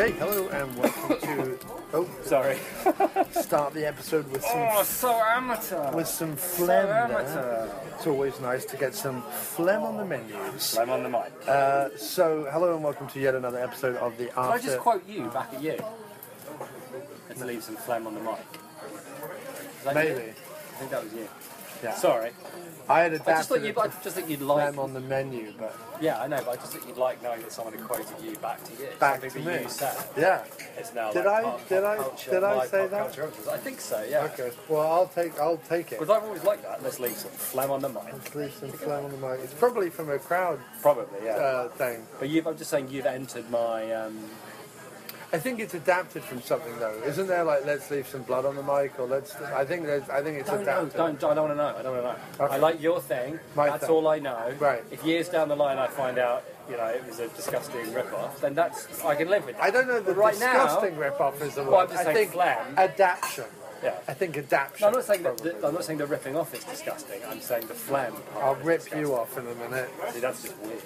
Okay, hello and welcome to. Oh, sorry. Start the episode with some. So amateur. With some phlegm. So amateur. It's always nice to get some phlegm on the menus. Phlegm on the mic. So, hello and welcome to yet another episode of the After. Can I just quote you back at you? Let's leave some phlegm on the mic. Maybe. You? I think that was you. Yeah. Sorry. I had adapted I just thought you'd like phlegm on the menu, but yeah, I know, but I just think you'd like knowing that someone had quoted you back to you. Back something to that me. you said. Yeah. It's now Did like I? pop Did I? culture, Did I my say pop that? culture references. I think so. Yeah. Okay. Well, I'll take it. Because I've always liked that. Let's leave some phlegm on the mic. Let's leave some phlegm on the mic. It's probably from a crowd Probably, yeah. thing. But I'm just saying you've entered my. I think it's adapted from something though, isn't there? Like, let's leave some blood on the mic, or I think it's adapted. I don't want to know. I don't want to know. Okay. I like your thing. That's all I know. Right. If years down the line I find out, it was a disgusting rip-off, then I can live with it. I don't know. The right disgusting rip-off is the word. Well, I'm just I saying think phlegm. adaptation. Yeah. I think adaptation. No, I'm not saying I'm not saying the ripping off is disgusting. I'm saying the phlegm part. I'll is rip disgusting. you off in a minute. See, that's just weird.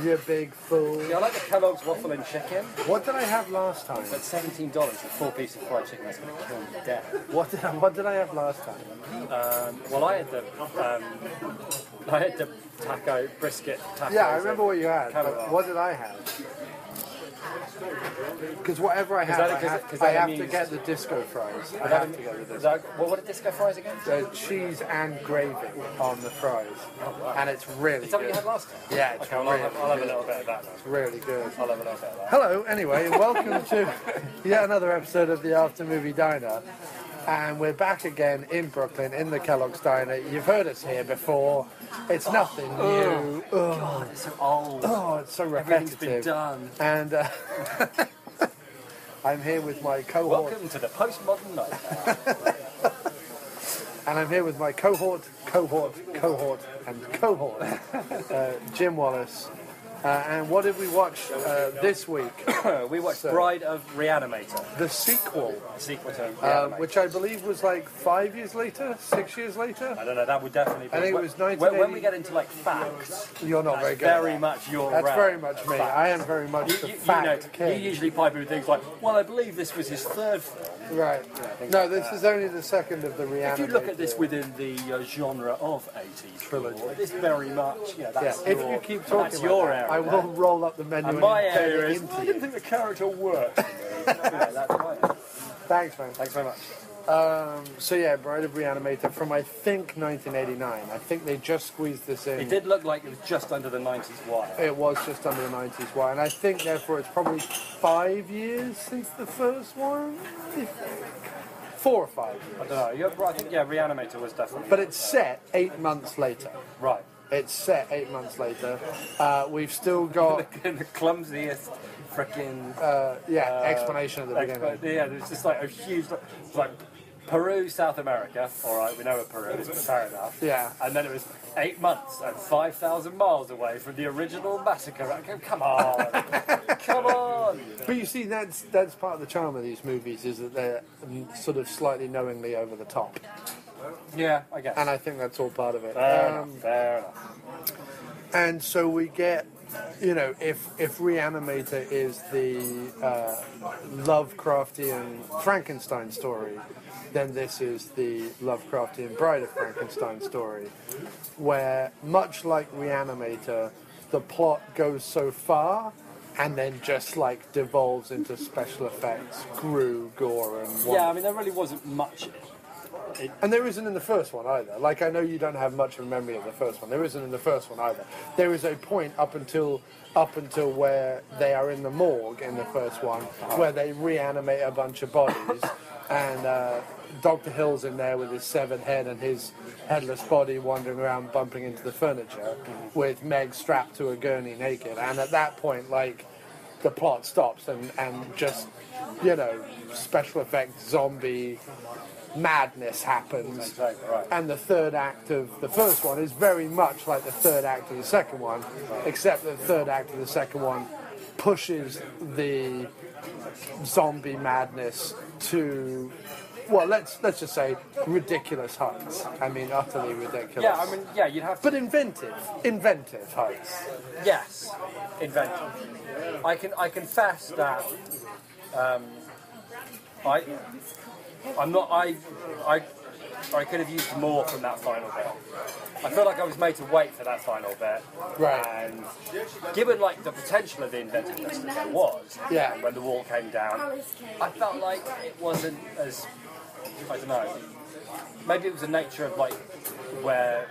You big fool. Yeah, I like the Kellogg's waffle and chicken. What did I have last time? It's at $17 for 4 pieces of fried chicken. That's going to kill me to death. What did I have last time? Well, I had the taco brisket. Tacos Yeah, I remember what you had. Kellogg. But what did I have? Because whatever I have, I have to get the disco fries. I have to get the disco. What are disco fries again? Cheese and gravy on the fries, and it's really Is that what good. you had last time? Yeah, it's Okay, well, really I'll have a good. little bit of that now. It's really good. I'll have a little bit of that. Hello, anyway, and welcome to yet another episode of the After Movie Diner. And we're back again in Brooklyn, in the Kellogg's Diner. You've heard us here before. It's nothing new. God, it's so old. Oh, it's so repetitive. Everything's been done. And I'm here with my cohort. Welcome to the postmodern nightmare. And I'm here with my cohort, and cohort, Jim Wallace. And what did we watch this week? We watched Bride of Re-Animator. The sequel. The sequel to Re-Animator. Which I believe was like 5 years later, 6 years later. I don't know, that would definitely be... I think it was 1980. When we get into, facts... You're not very good. Very much your That's realm. very much me. Facts. I am very much the fact You king. usually pipe in things like, well, I believe this was his third film. Right. No, this is only the second of the Reanimator. If you look at this within the genre of 80s trilogy, it's very much, that's if your, you keep talking that's like your that, area. I will roll up the menu And my embed area it is, into I you. didn't think the character worked. That's fine. Thanks, man. Thanks very much. So yeah, Bride of Re-Animator from I think 1989. I think they just squeezed this in. It did look like it was just under the 90s wire. It was just under the 90s wire, and I think therefore it's probably 5 years since the first one. 4 or 5 years. I don't know. I think, Re-Animator was definitely... But it's set 8 months later. Right. It's set 8 months later. We've still got the clumsiest freaking... explanation at the beginning. Yeah, there's just like a huge... It's like Peru, South America. All right, we know where Peru is, but fair enough. Yeah. And then it was 8 months and 5,000 miles away from the original massacre. Come on. Come on. But you see, that's part of the charm of these movies, is that they're sort of slightly knowingly over the top. Yeah, I guess. And I think that's all part of it. Fair enough. And so we get, if Re-Animator is the Lovecraftian Frankenstein story, then this is the Lovecraftian Bride of Frankenstein story, where, much like Re-Animator, the plot goes so far and then just devolves into special effects, gore, and Yeah, I mean, there really wasn't much. And there isn't in the first one either. I know you don't have much of a memory of the first one. There isn't in the first one either. There is a point up until where they are in the morgue in the first one, where they reanimate a bunch of bodies, and Dr. Hill's in there with his severed head and his headless body wandering around bumping into the furniture, with Meg strapped to a gurney naked. And at that point, the plot stops and just, special effects zombie madness happens, and the third act of the first one is very much like the third act of the second one, except that the third act of the second one pushes the zombie madness to well, let's just say ridiculous heights. I mean, utterly ridiculous. Yeah, I mean, yeah, you'd have to. But inventive heights. Yes, inventive. I confess that I could have used more from that final bit. I feel like I was made to wait for that final bit. Right. And given like the potential of the inventiveness that there was, Yeah. when the wall came down, I felt like it wasn't as, I don't know, maybe it was the nature of like where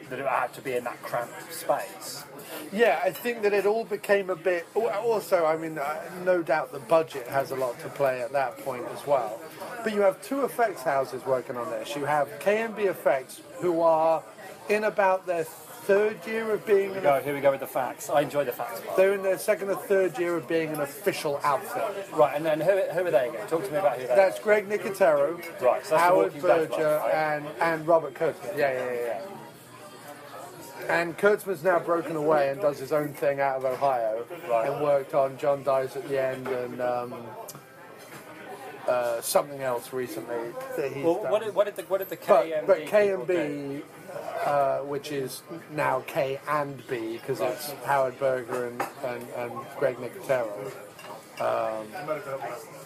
that it had to be in that cramped space. Yeah, I think that it all became a bit... Also, I mean, no doubt the budget has a lot to play at that point as well. But you have two effects houses working on this. You have K&B Effects, who are in about their third year of being... Here we go with the facts. I enjoy the facts part. They're in their second or third year of being an official outfit. Right, and then who are they again? Talk to me about who they are. That's Greg Nicotero, Right, so that's Howard the Walking Dead Berger, one, right? and Robert Kurtzman. Yeah. And Kurtzman's now broken away and does his own thing out of Ohio, Right. and worked on John Dies at the End and something else recently that he's Well, done. what did the K&B But K and people do? B, which is now K and B because it's Howard Berger and Greg Nicotero.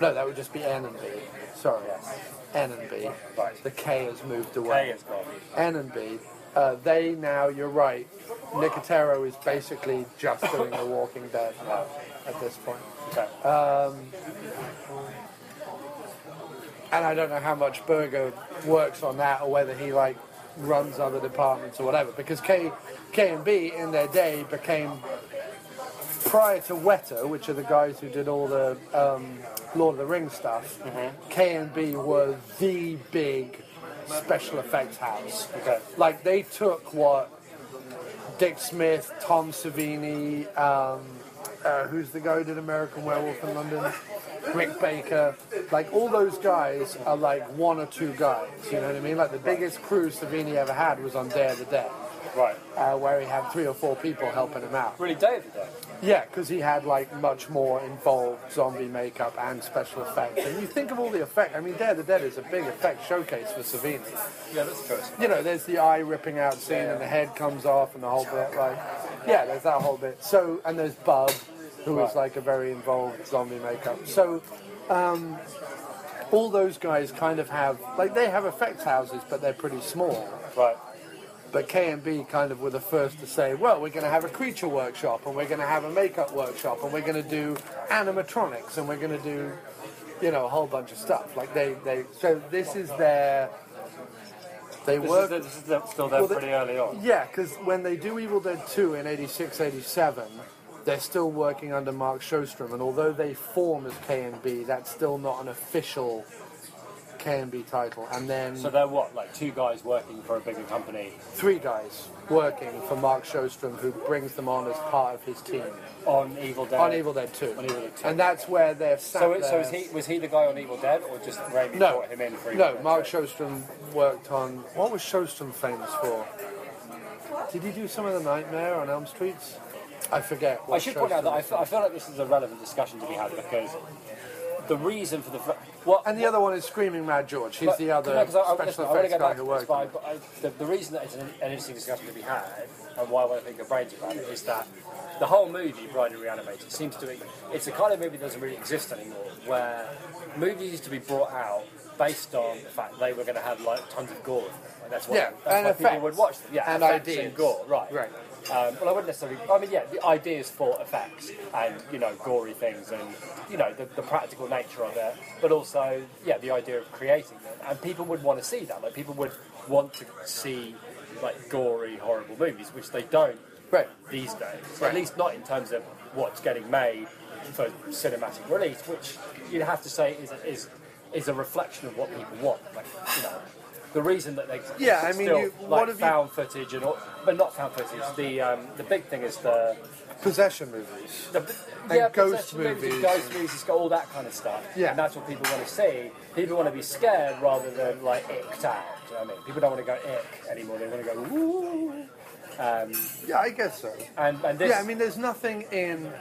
No, that would just be N and B. Sorry, N and B. Right. The K has moved K away. has gone. N and B. They now, you're right, Nicotero is basically just doing The Walking Dead now at this point. Okay. And I don't know how much Berger works on that or whether he like runs other departments or whatever, because K&B in their day became, prior to Weta, which are the guys who did all the Lord of the Rings stuff, K&B was the big special effects house. Okay. Like they took what Dick Smith, Tom Savini, who's the guy who did American Werewolf in London? Rick Baker, like all those guys are like one or two guys, you know what I mean? Like the biggest crew Savini ever had was on Day of the Dead, Right. where he had 3 or 4 people helping him out. Really, David then? Yeah, because he had like much more involved zombie makeup and special effects. And you think of all the effects, I mean Day of the Dead is a big effect showcase for Savini. Yeah, that's true. You know, there's the eye ripping out scene and the head comes off and the whole bit, like, yeah, there's that whole bit. So, and there's Bub, who is like a very involved zombie makeup. So, all those guys kind of have, like, they have effects houses, but they're pretty small. Right. But K&B kind of were the first to say, well, we're going to have a creature workshop, and we're going to have a makeup workshop, and we're going to do animatronics, and we're going to do, you know, a whole bunch of stuff. Like, so this is their... They work... This is still there pretty early on. Yeah, because when they do Evil Dead 2 in 86, 87, they're still working under Mark Shostrom, and although they form as K&B, that's still not an official K&B title. And then So they're what, like 2 guys working for a bigger company 3 guys working for Mark Shostrom, who brings them on as part of his team on Evil Dead? on Evil Dead 2. On Evil Dead 2. And that's where they're sat So there. was he the guy on Evil Dead, or just Raimi No, brought him in for Evil no. Dead Mark 2? Shostrom worked on... What was Shostrom famous for? Did he do some of the Nightmare on Elm Streets? I forget. I should point out that I feel like this is a relevant discussion to be had, because the reason for the... And the other one is Screaming Mad George. He's the other special I want to effects go guy back who to worked this, on it. but the reason that it's an interesting discussion to be had, and why I want to pick your brains about it, is that the whole movie, Bride of Re-Animator, seems to be... It's a kind of movie that doesn't really exist anymore, where movies used to be brought out based on the fact they were going to have like tons of gore. Like, that's why people would watch them. Yeah, and effects ideas. and gore, right. Right. Well, I wouldn't necessarily... I mean, yeah, the ideas for effects and, you know, gory things and, you know, the practical nature of it, but also, yeah, the idea of creating them. And people would want to see that. Like, people would want to see, like, gory, horrible movies, which they don't these days. Right. At least not in terms of what's getting made for cinematic release, which you'd have to say is a reflection of what people want. Like, you know... The reason that they still like found footage and all, but not found footage. The big thing is the Possession movies. ghost movies. Ghost movies. It's got all that kind of stuff. Yeah. And that's what people want to see. People want to be scared rather than like icked out. Do you know what I mean? People don't want to go ick anymore. They want to go woo. Yeah, I guess so. And this, Yeah, I mean, there's nothing in...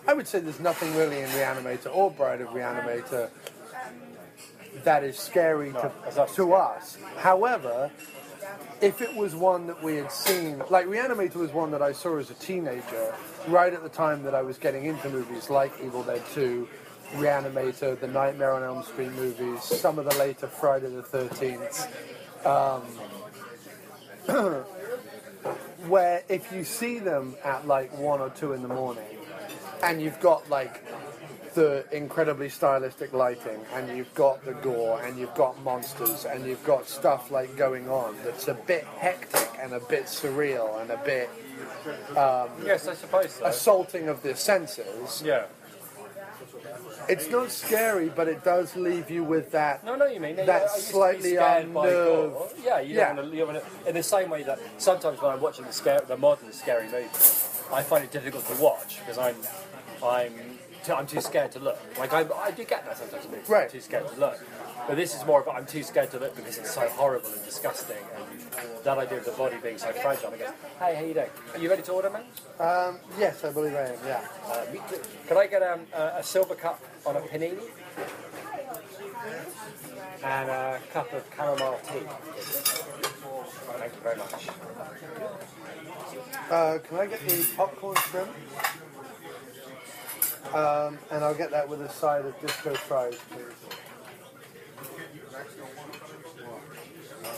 I would say there's nothing really in Re-Animator or Bride of Re-Animator that is scary to us. However, if it was one that we had seen, like Re-Animator was one that I saw as a teenager, right at the time that I was getting into movies like Evil Dead 2, Re-Animator, the Nightmare on Elm Street movies, some of the later Friday the 13th, where if you see them at like 1 or 2 in the morning, and you've got like the incredibly stylistic lighting, and you've got the gore, and you've got monsters, and you've got stuff like going on that's a bit hectic and a bit surreal and a bit yes, I suppose so. assaulting of the senses. Yeah. It's not scary, but it does leave you with that. No, you mean that slightly unnerved. Yeah, you don't want to. In the same way that sometimes when I'm watching the modern scary movies, I find it difficult to watch because I'm too scared to look. Like I do get that sometimes. Right. I'm too scared to look. But this is more of I'm too scared to look because it's so horrible and disgusting, and that idea of the body being so fragile. I guess, hey, how you doing? Are you ready to order, man? Yes, I believe I am. Yeah. Can I get a silver cup on a panini and a cup of caramel tea? Thank you very much. Can I get the popcorn shrimp? And I'll get that with a side of disco fries, please.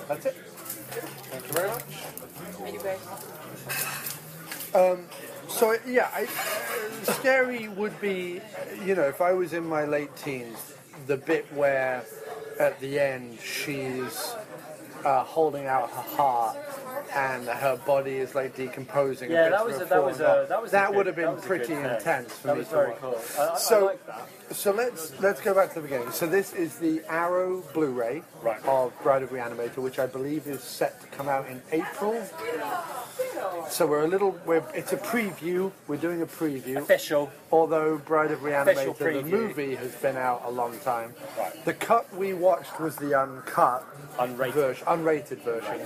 That's it. Thank you very much. So yeah, scary would be, if I was in my late teens, the bit where at the end she's holding out her heart and her body is like decomposing. Yeah, that would have been pretty intense for me. That was very cool. So, I like that. So let's go back to the beginning. So this is the Arrow Blu Ray of Bride of Re-Animator, which I believe is set to come out in April. So it's a preview. We're doing a preview. Official. Although Bride of Re-Animator, the movie, has been out a long time. Right. The cut we watched was the unrated version.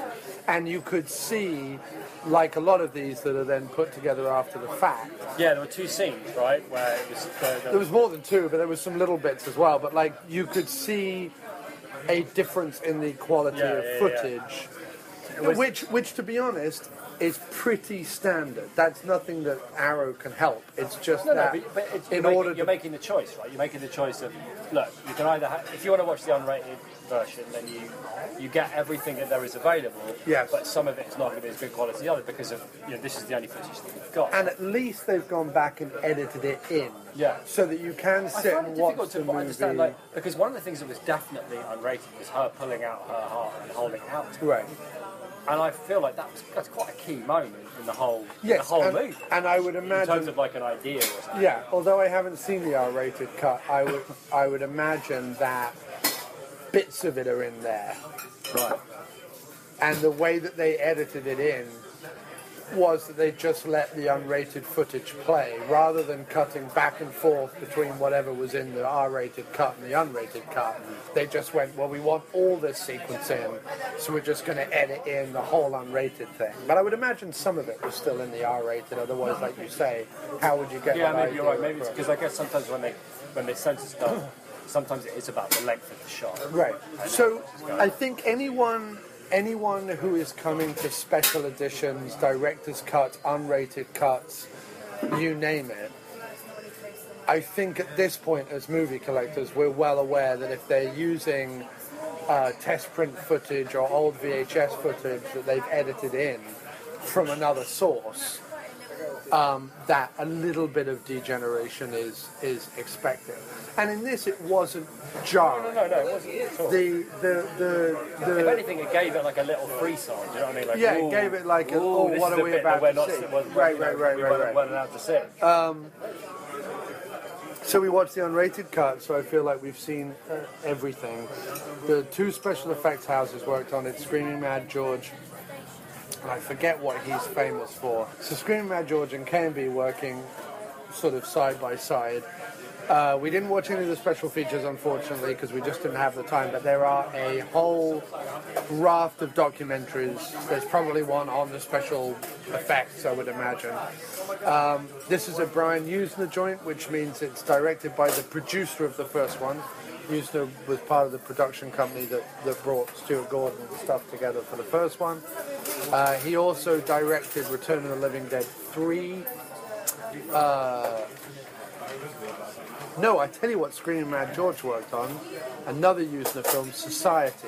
And you could see, like a lot of these that are then put together after the fact. Yeah, there were 2 scenes, right? Where it was there was more than 2, but there was some little bits as well. But like you could see a difference in the quality of footage, which to be honest is pretty standard. That's nothing that Arrow can help. It's just you're making the choice, right? You're making the choice of, look, you can either if you want to watch the unrated version, then you get everything that there is available. Yes. But some of it is not going to be as good quality as the other because of this is the only footage that we've got. And at least they've gone back and edited it in. Yeah. So that you can sit and watch the movie. Understand, because one of the things that was definitely unrated was her pulling out her heart and holding it out. Right. And I feel like that's quite a key moment in the whole movie. And I would imagine, in terms of like an idea or something. Yeah, although I haven't seen the R-rated cut, I would imagine that bits of it are in there. Right. And the way that they edited it in was that they just let the unrated footage play, rather than cutting back and forth between whatever was in the R-rated cut and the unrated cut. They just went, well, we want all this sequence in, so we're just going to edit in the whole unrated thing. But I would imagine some of it was still in the R-rated, otherwise, like you say, how would you get Yeah, maybe you're right. Maybe it's because I guess sometimes when they censor stuff, sometimes it is about the length of the shot. Right. So I think anyone who is coming to special editions, director's cuts, unrated cuts, you name it, I think at this point as movie collectors we're well aware that if they're using test print footage or old VHS footage that they've edited in from another source, that a little bit of degeneration is expected. And in this, it wasn't jarring. No, it wasn't at all. If anything, it gave it like a little free sign. Do you know what I mean? Like, yeah, it gave it like a, what are we about to see? Right. We're allowed to see. So we watched the unrated cut, so I feel like we've seen everything. The 2 special effects houses worked on it, Screaming Mad George, and I forget what he's famous for. So Screaming Mad George and Cain working sort of side by side. We didn't watch any of the special features, unfortunately, because we just didn't have the time, but there are a whole raft of documentaries. There's probably one on the special effects, I would imagine. This is a Brian Yuzna joint, which means it's directed by the producer of the first one, Yuzna was part of the production company that brought Stuart Gordon and stuff together for the first one. He also directed Return of the Living Dead 3. No, I tell you what Screaming Mad George worked on. Another Yuzna film, Society.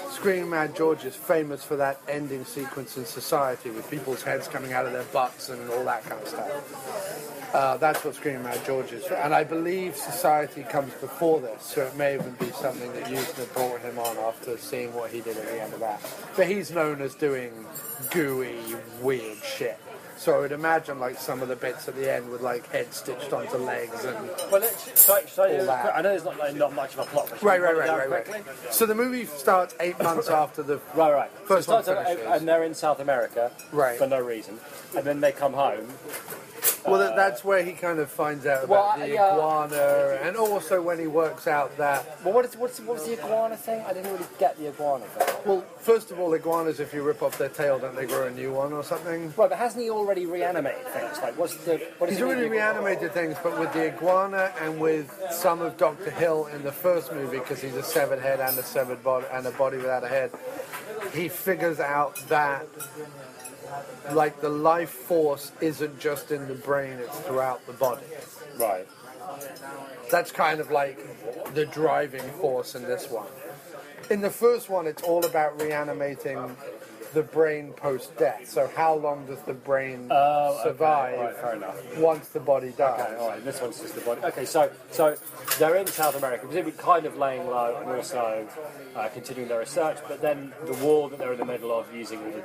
Screaming Mad George is famous for that ending sequence in Society with people's heads coming out of their butts and all that kind of stuff. That's what Screaming Mad George is. And I believe Society comes before this, so it may even be something that Yuzna brought him on after seeing what he did at the end of that. But he's known as doing gooey, weird shit. So I would imagine like some of the bits at the end with like heads stitched onto legs and all that. I know there's not much of a plot. Right. So the movie starts 8 months after the first so one finishes. and they're in South America for no reason, and then they come home. Well, that's where he kind of finds out about the iguana, and also when he works out that... Well, what was the iguana thing? I didn't really get the iguana thing. Well, first of all, iguanas, if you rip off their tail, don't they grow a new one or something? Right, but hasn't he already reanimated things? Like, He's already reanimated things, but with the iguana and with some of Dr. Hill in the first movie, because he's a severed head and a severed body and a body without a head, he figures out that like the life force isn't just in the brain, it's throughout the body. Right. That's kind of like the driving force in this one. In the first one, it's all about reanimating the brain post-death. So how long does the brain survive once the body dies? Okay, all right. This one's just the body. Okay, so they're in South America, presumably kind of laying low and also continuing their research, but then the war that they're in the middle of using all the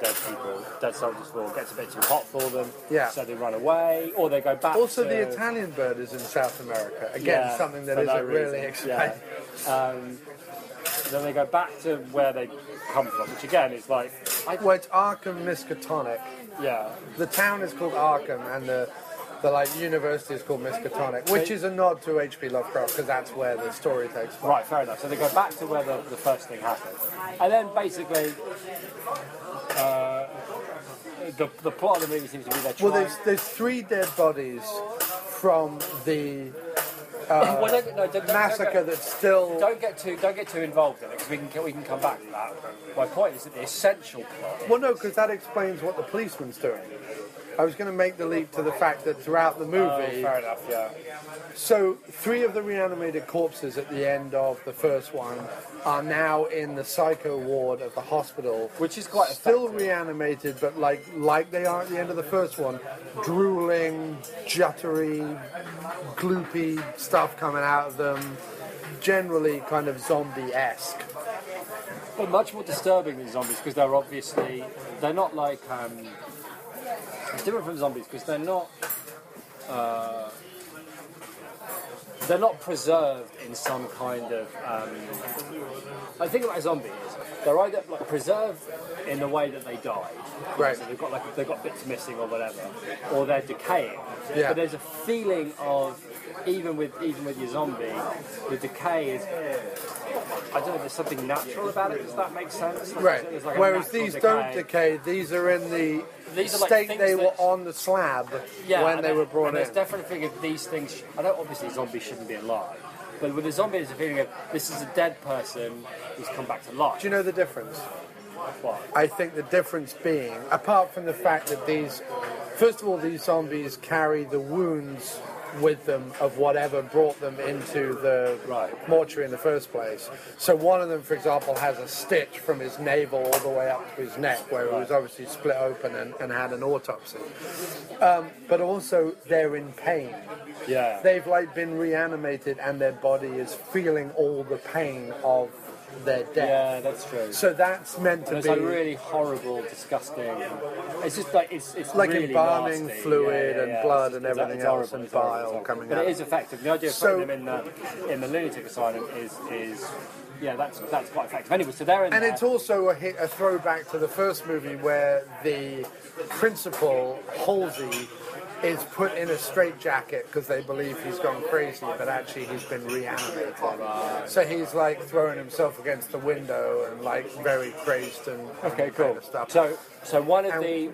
dead soldiers for, gets a bit too hot for them, so they run away, or they go back also, the Italian bird is in South America. Again, something that isn't really explained. Then they go back to where they come from, which again is like... Well, it's Arkham Miskatonic. Yeah. The town is called Arkham, and the university is called Miskatonic, which is a nod to H.P. Lovecraft, because that's where the story takes place. Right, fair enough. So they go back to where the first thing happened. And then basically... the plot of the movie seems to be they're trying... Well, there's 3 dead bodies from the... massacre that's still... Don't get too involved in it, because we can come back to that. My point is that the essential plot... Well, no, because that explains what the policeman's doing. I was going to make the leap to the fact that throughout the movie... fair enough, yeah. So, 3 of the reanimated corpses at the end of the first one are now in the psycho ward of the hospital. Which is quite still effective. Reanimated, but like they are at the end of the first one. Drooling, juttery, gloopy stuff coming out of them. Generally kind of zombie-esque. But much more disturbing than zombies, because they're not like... It's different from zombies because they're not preserved in some kind of. I think about zombies. They're either like preserved in the way that they died, right? So they've got bits missing or whatever, or they're decaying. Yeah. But there's a feeling of even with your zombie, the decay is. I don't know. There's something natural about it. Does that make sense? Right. Like whereas these don't decay. These are in the state they were on the slab when they were brought in. There's definitely a feeling of these things. I know obviously zombies shouldn't be alive, but with a zombie there's a feeling of this is a dead person who's come back to life. Do you know the difference? What? I think the difference being, apart from the fact that first of all, these zombies carry the wounds with them of whatever brought them into the mortuary in the first place. So one of them, for example, has a stitch from his navel all the way up to his neck, where it was obviously split open and had an autopsy. But also, they're in pain. Yeah. They've been reanimated, and their body is feeling all the pain of their death. Yeah, that's true. So that's meant to be... It's like really horrible, disgusting. It's just like it's like really embalming nasty. fluid and blood and everything else horrible, and bile coming out. But it is effective. The idea of putting them in the lunatic asylum is that's quite effective. Anyway, so they're in and there. it's also a throwback to the first movie where the principal Halsey is put in a straitjacket because they believe he's gone crazy, but actually he's been reanimated. So he's like throwing himself against the window and like very crazed and okay, cool. Kind of stuff. So one of the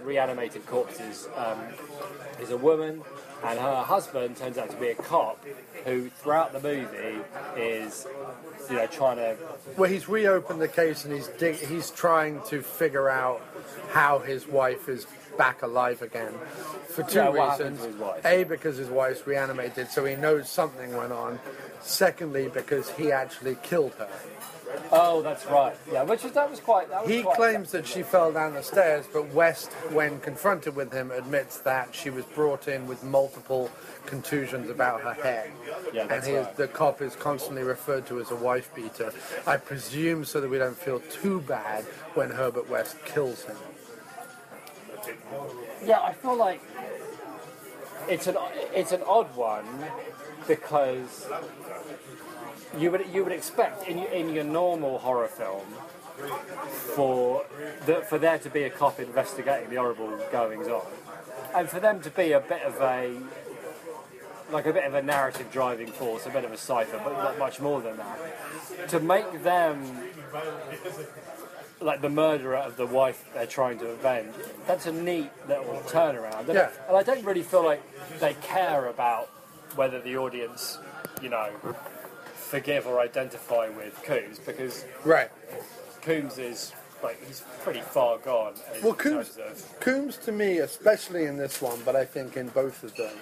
reanimated corpses is a woman and her husband turns out to be a cop who, throughout the movie, is trying to. Well, he's reopened the case and he's trying to figure out how his wife is back alive again for two reasons. A, because his wife's reanimated, so he knows something went on. Secondly, because he actually killed her. Oh, that's right. Yeah, He claims that she fell down the stairs, but West, when confronted with him, admits that she was brought in with multiple contusions about her head. Yeah, that's right. The cop is constantly referred to as a wife beater. I presume so that we don't feel too bad when Herbert West kills him. Yeah, I feel like it's an odd one because you would expect in your normal horror film for there to be a cop investigating the horrible goings on, and for them to be a bit of a narrative driving force, a bit of a cipher, but not much more than that. To make them like the murderer of the wife they're trying to avenge, that's a neat little turnaround. Yeah. And I don't really feel like they care about whether the audience, forgive or identify with Coombs, because Coombs is he's pretty far gone. Well, Coombs to me, especially in this one, but I think in both of them,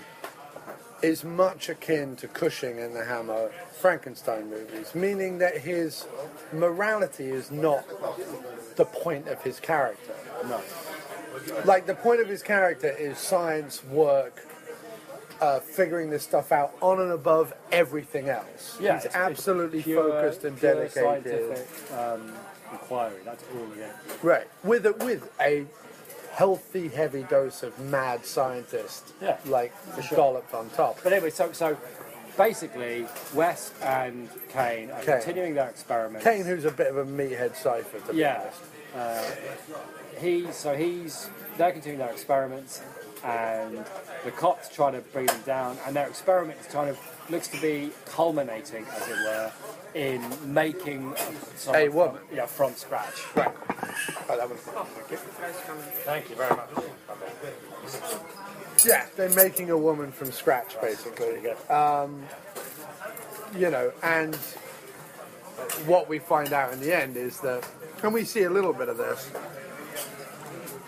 is much akin to Cushing in the Hammer Frankenstein movies, meaning that his morality is not the point of his character. No. Like, the point of his character is science, work, figuring this stuff out on and above everything else. Yeah, he's absolutely focused and dedicated. Scientific inquiry, that's all again. Right, with a healthy, heavy dose of mad scientist, dolloped on top. But anyway, so basically, West and Cain are continuing their experiments. Cain, who's a bit of a meathead cipher, to be honest. They're continuing their experiments, and the cops trying to bring them down, and their experiment looks to be culminating, as it were, in making a woman. From scratch. Right. Oh, that was Thank you very much. Yeah, they're making a woman from scratch, basically. And what we find out in the end is that, and we see a little bit of this,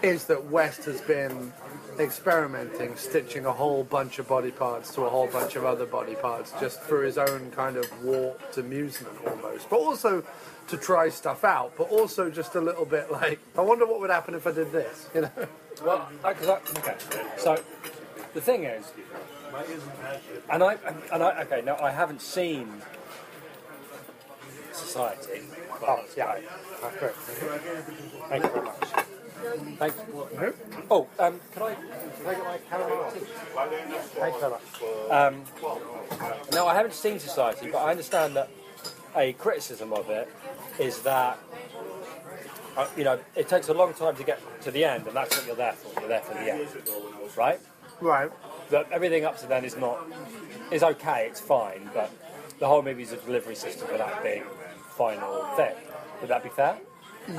is that West has been experimenting, stitching a whole bunch of body parts to a whole bunch of other body parts, just for his own kind of warped amusement almost, but also to try stuff out, but also just a little bit like, I wonder what would happen if I did this, Well, okay. So the thing is, I haven't seen Society. Oh, yeah. That's great. Thank you very much. Thank you. Oh, can I get my camera? Thank you very much. No, I haven't seen Society, but I understand that a criticism of it is that it takes a long time to get to the end, and that's what you're there for. You're there for the end, right? Right. That everything up to then is okay. It's fine, but the whole movie is a delivery system for that big final thing. Would that be fair?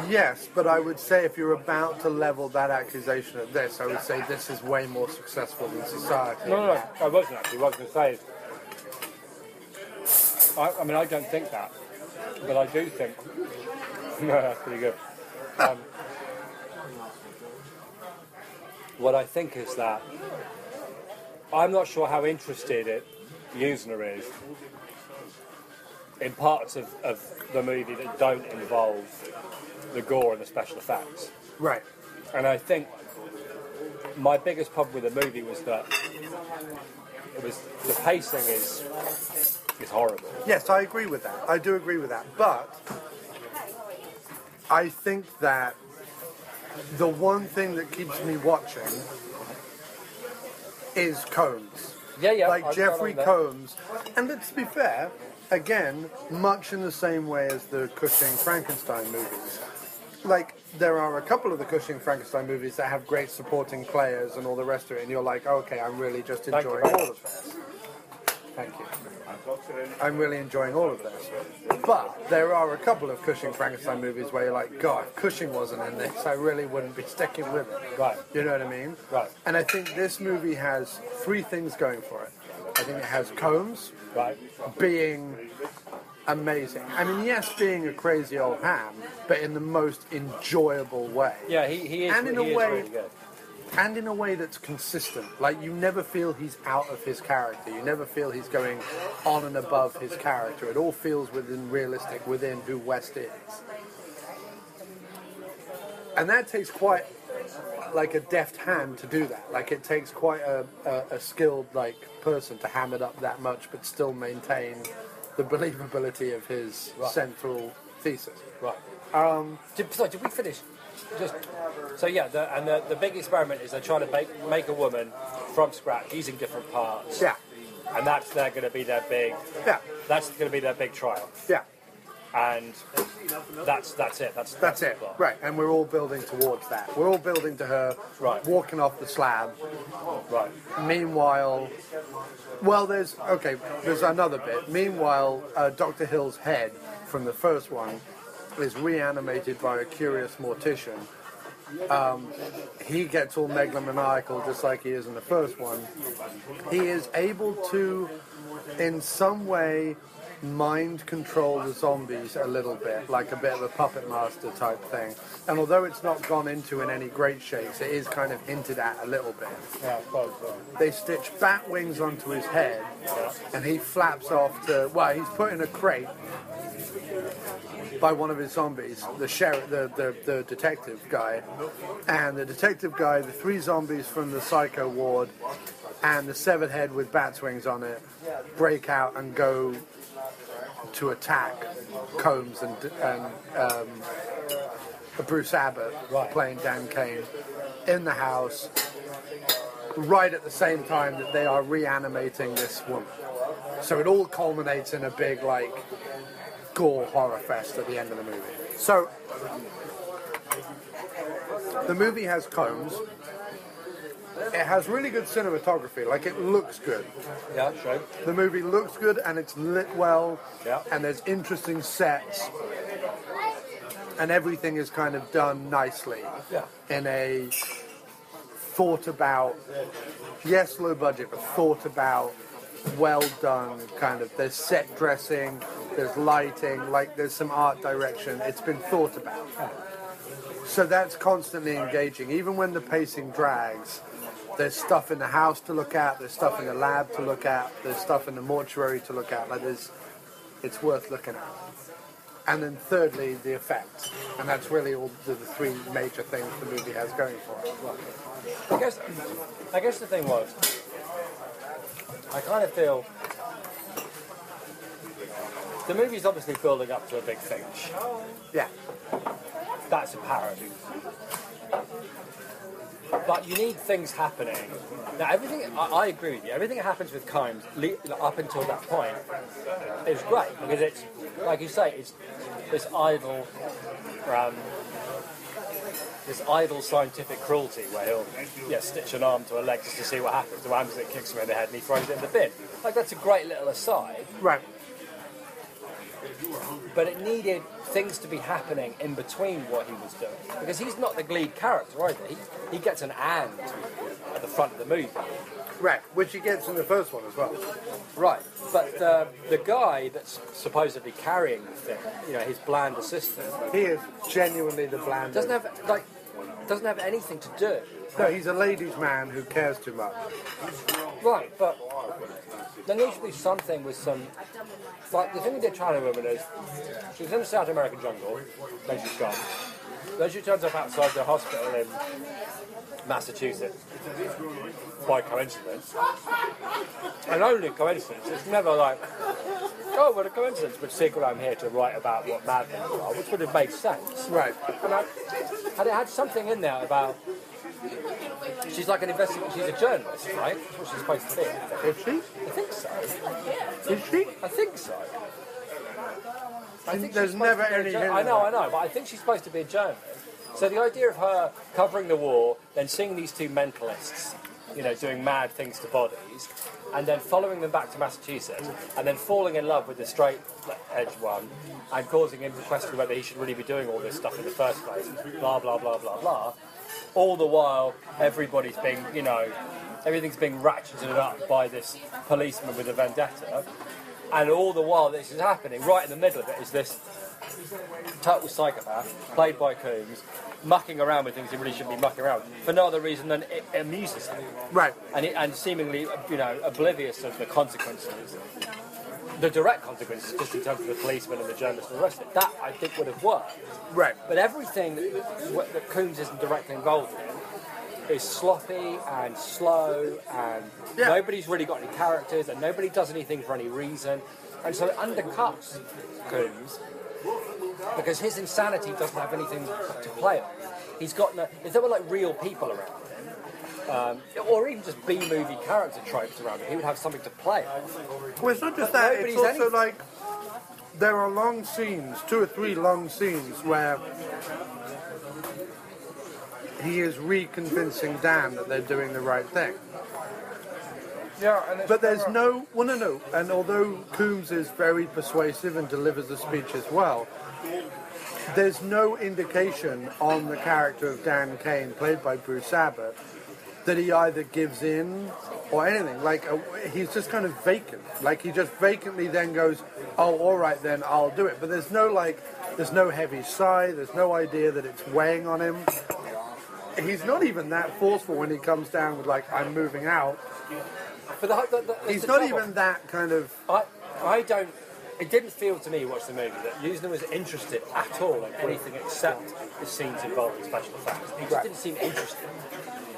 Yes, but I would say if you're about to level that accusation at this, I would say this is way more successful than Society. No, I wasn't actually. What I was going to say is, I mean, I don't think that, but I do think. No, that's pretty good. What I think is that I'm not sure how interested Yuzna is in parts of the movie that don't involve the gore and the special effects. Right. And I think my biggest problem with the movie was that the pacing is horrible. Yes, I agree with that. I do agree with that. But I think that the one thing that keeps me watching is Combs. Yeah. Like Jeffrey Combs. And let's be fair, again, much in the same way as the Cushing Frankenstein movies. Like, there are a couple of the Cushing Frankenstein movies that have great supporting players and all the rest of it, and you're like, okay, I'm really just enjoying all of this. Thank you. I'm really enjoying all of this. But there are a couple of Cushing Frankenstein movies where you're like, God, if Cushing wasn't in this, I really wouldn't be sticking with it. Right. You know what I mean? Right. And I think this movie has three things going for it. I think it has Combs being amazing. I mean, yes, being a crazy old ham, but in the most enjoyable way. Yeah, he is. And in he a is way, really good. and in a way that's consistent. Like, you never feel he's out of his character. You never feel he's going on and above his character. It all feels realistic within who West is. And that takes quite, like, a deft hand to do that. Like, it takes quite a skilled, like, person to ham it up that much, but still maintain the believability of his central thesis. Right. Did we finish? So yeah, the big experiment is they're trying to make a woman from scratch using different parts. Yeah. And that's going to be their big. Yeah. That's going to be their big trial. Yeah. And that's it. That's it. Right. And we're all building towards that. We're all building to her walking off the slab. Right. Meanwhile, well, there's another bit. Meanwhile, Dr. Hill's head from the first one is reanimated by a curious mortician. He gets all megalomaniacal just like he is in the first one. He is able to, in some way, mind control the zombies a little bit, like a bit of a puppet master type thing. And although it's not gone into in any great shapes, it is kind of hinted at a little bit. Yeah, I suppose so. They stitch bat wings onto his head, and he flaps off to, he's put in a crate by one of his zombies, the sheriff, the detective guy, and the detective guy, the three zombies from the psycho ward, and the severed head with bat's wings on it, break out and go to attack Combs and Bruce Abbott, playing Dan Cain, in the house, right at the same time that they are reanimating this woman. So it all culminates in a big, like, gore horror fest at the end of the movie. So the movie has Combs. It has really good cinematography. Like, it looks good. Yeah, sure. The movie looks good and it's lit well. Yeah. And there's interesting sets. And everything is kind of done nicely. Yeah. In a thought about, yes, low budget, but thought about, well done kind of. There's set dressing, there's lighting, like there's some art direction. It's been thought about. So that's constantly engaging. Even when the pacing drags, there's stuff in the house to look at, there's stuff in the lab to look at, there's stuff in the mortuary to look at. Like, it's worth looking at. And then thirdly, the effects. And that's really all the three major things the movie has going for it. I guess the thing was, I kind of feel the movie's obviously building up to a big finish. Yeah. That's apparent. But you need things happening. Now, everything, I agree with you, everything that happens with Combs up until that point is great, because it's, like you say, it's this idle scientific cruelty where he'll stitch an arm to a leg just to see what happens. The happens, it kicks him in the head and he throws it in the bin. Like, that's a great little aside. Right. But it needed things to be happening in between what he was doing. Because he's not the lead character either. He gets an and at the front of the movie. Right, which he gets in the first one as well. Right, but the guy that's supposedly carrying the thing, his bland assistant, he is genuinely the bland. doesn't have anything to do. No, he's a ladies' man who cares too much. Right, but there needs to be something with some. Like, the thing with the Italian woman is, she's in the South American jungle, then she's gone. Then she turns up outside the hospital in Massachusetts, by coincidence. And only coincidence. It's never like, oh, what a coincidence, but secret I'm here to write about what madmen are, which would have made sense. Right. And had it had something in there about, she's like an investigator, she's a journalist, right? That's what she's supposed to be. Is she? I think so. Is she? I think so. I think there's never any hint. I know, but I think she's supposed to be a journalist. So the idea of her covering the war, then seeing these two mentalists, doing mad things to bodies, and then following them back to Massachusetts, and then falling in love with the straight edge one, and causing him to question whether he should really be doing all this stuff in the first place, blah, blah, blah, blah, blah. All the while, everybody's being, everything's being ratcheted up by this policeman with a vendetta, and all the while this is happening, right in the middle of it is this total psychopath, played by Coombs, mucking around with things he really shouldn't be mucking around with, for no other reason than it amuses him. Right. And seemingly, oblivious of the consequences, the direct consequences, just in terms of the policeman and the journalist and the rest of it. That, I think, would have worked. Right. But everything that Coombs isn't directly involved in is sloppy and slow, and nobody's really got any characters, and nobody does anything for any reason. And so it undercuts Coombs, because his insanity doesn't have anything to play on. He's got no... If there were, real people around him, or even just B-movie character tropes around him, he would have something to play on. Well, it's not just that, it's also there are long scenes, 2 or 3 long scenes, where he is reconvincing Dan that they're doing the right thing. Yeah, but there's no... Well, no. And although Coombs is very persuasive and delivers the speech as well, there's no indication on the character of Dan Cain, played by Bruce Abbott, that he either gives in or anything. He's just kind of vacant. He just vacantly then goes, oh, all right, then I'll do it. But there's no heavy sigh. There's no idea that it's weighing on him. He's not even that forceful when he comes down with, I'm moving out. But he's not even that kind of... I don't... It didn't feel to me, watching the movie, that Yuzna was interested at all in anything except the scenes involving special effects. He just didn't seem interested,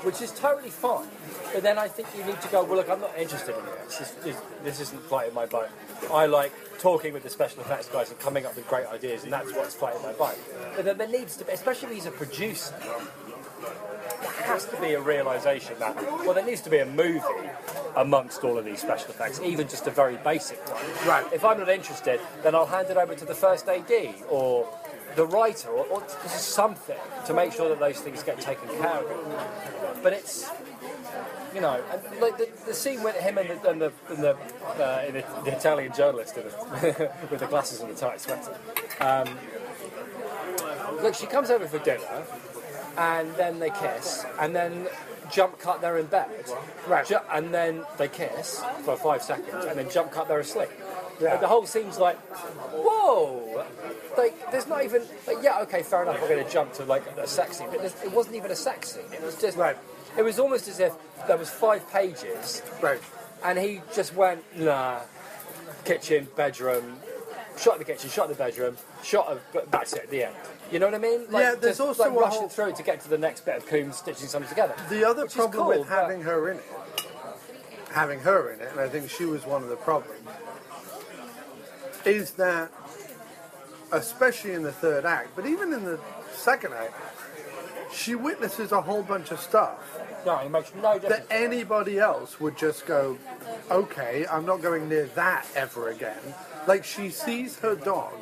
which is totally fine. But then I think you need to go, well, look, I'm not interested in this. This isn't floating my boat. I like talking with the special effects guys and coming up with great ideas, and that's what's floating my boat. But then there needs to be, especially if he's a producer, there has to be a realisation that, well, there needs to be a movie amongst all of these special effects, even just a very basic one. Right. If I'm not interested, then I'll hand it over to the first AD or the writer or something to make sure that those things get taken care of. But it's, and the scene with him and the Italian journalist with the glasses and the tight sweater. Look, she comes over for dinner, and then they kiss, and then jump cut, they're in bed. Right. And then they kiss for 5 seconds, and then jump cut, they're asleep. Yeah. The whole scene's whoa! There's not even... okay, fair enough, we're going to jump to, a sex scene, but it wasn't even a sex scene. It was just... Right. It was almost as if there was 5 pages, right, and he just went, nah, kitchen, bedroom, shot in the kitchen, shot in the bedroom, but that's it, the end. You know what I mean? There's also rushing through to get to the next bit of Coombs stitching something together. The other problem with having her in it, and I think she was one of the problems, is that, especially in the 3rd act, but even in the 2nd act, she witnesses a whole bunch of stuff. No, it makes no difference. That anybody else would just go, okay, I'm not going near that ever again. She sees her dog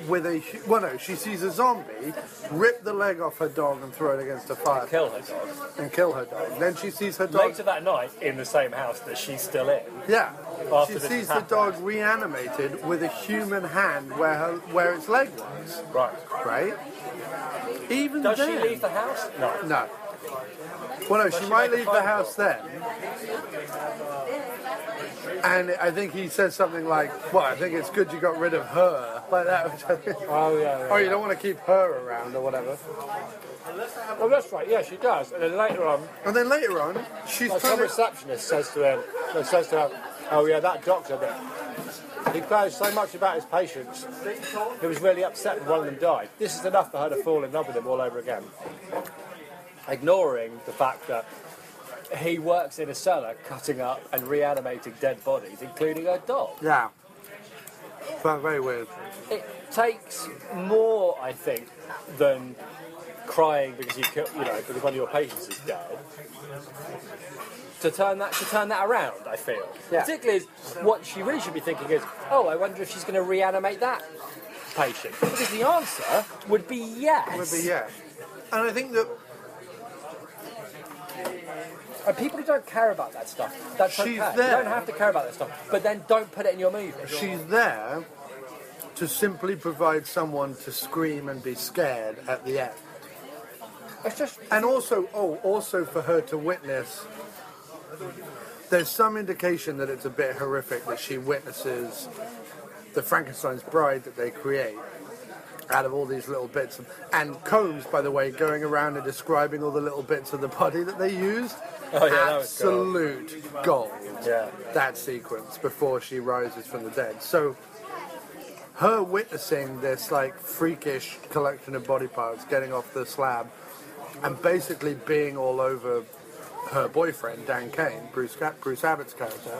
with she sees a zombie rip the leg off her dog and throw it against a fire. And kill her dog. Then she sees her dog... Later that night, in the same house that she's still in. Yeah. She sees the dog reanimated with a human hand where its leg was. Right? Even Does then... she leave the house? No. Well, no, she might leave the house then. And I think he says something like, well, I think it's good you got rid of her. Like that. Which I think, or you don't want to keep her around or whatever. Well, that's right, yeah, she does. And then later on, she's some receptionist says to her, oh yeah, that doctor, he cares so much about his patients. He was really upset when one of them died. This is enough for her to fall in love with him all over again. Ignoring the fact that he works in a cellar cutting up and reanimating dead bodies, including her dog. Yeah. That's very weird. It takes more, I think, than crying because because one of your patients is dead. To turn that around, I feel. Yeah. Particularly, what she really should be thinking is, oh, I wonder if she's going to reanimate that patient. Because the answer would be yes. And I think that And people who don't care about that stuff, that's She's okay. there. You don't have to care about that stuff, but then don't put it in your movie. She's there to simply provide someone to scream and be scared at the end. It's just... And also for her to witness, there's some indication that it's a bit horrific that she witnesses the Frankenstein's bride that they create out of all these little bits. And Combs, by the way, going around and describing all the little bits of the body that they used. Oh, yeah, that was absolute gold. Yeah. That sequence before she rises from the dead. So her witnessing this like freakish collection of body parts getting off the slab and basically being all over her boyfriend, Dan Cain, Bruce Abbott's character,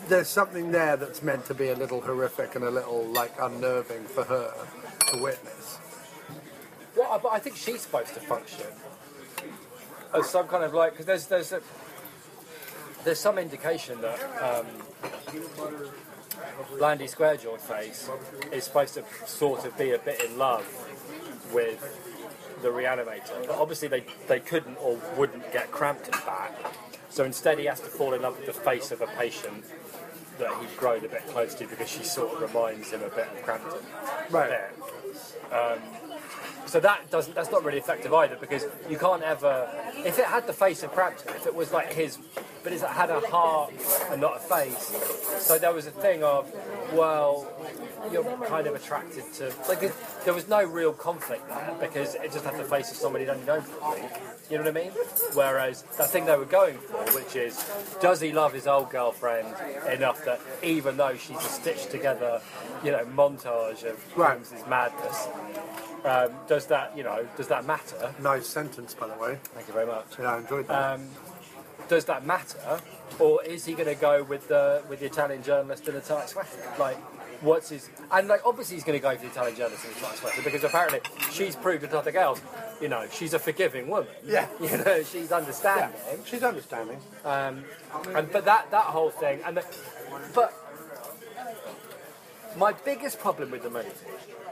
there's something there that's meant to be a little horrific and a little like unnerving for her to witness. Well, but I think she's supposed to function as some kind of like, because there's some indication that Blandy Squarejawed face is supposed to sort of be a bit in love with the Reanimator, but obviously they couldn't or wouldn't get Crampton back, so instead he has to fall in love with the face of a patient that he'd grown a bit close to because she sort of reminds him a bit of Crampton. Right. There. So that's not really effective either, because you can't ever, if it had the face of Crampton, if it was like his, but it had a heart and not a face, so there was a thing of, well, you're kind of attracted to, like, there was no real conflict there because it just had the face of somebody you'd only known for a week. You know what I mean? Whereas that thing they were going for, which is, does he love his old girlfriend enough that even though she's a stitched together, montage of Holmes's madness, does that matter? Nice sentence, by the way. Thank you very much. Yeah, I enjoyed that. Does that matter, or is he going to go with the Italian journalist in a tight sweater? Like, what's his? And like, obviously he's going to go for the Italian journalist in a tight sweater because apparently she's proved to nothing else. She's a forgiving woman. Yeah. She's understanding. Yeah, she's understanding. But that whole thing, but my biggest problem with the movie,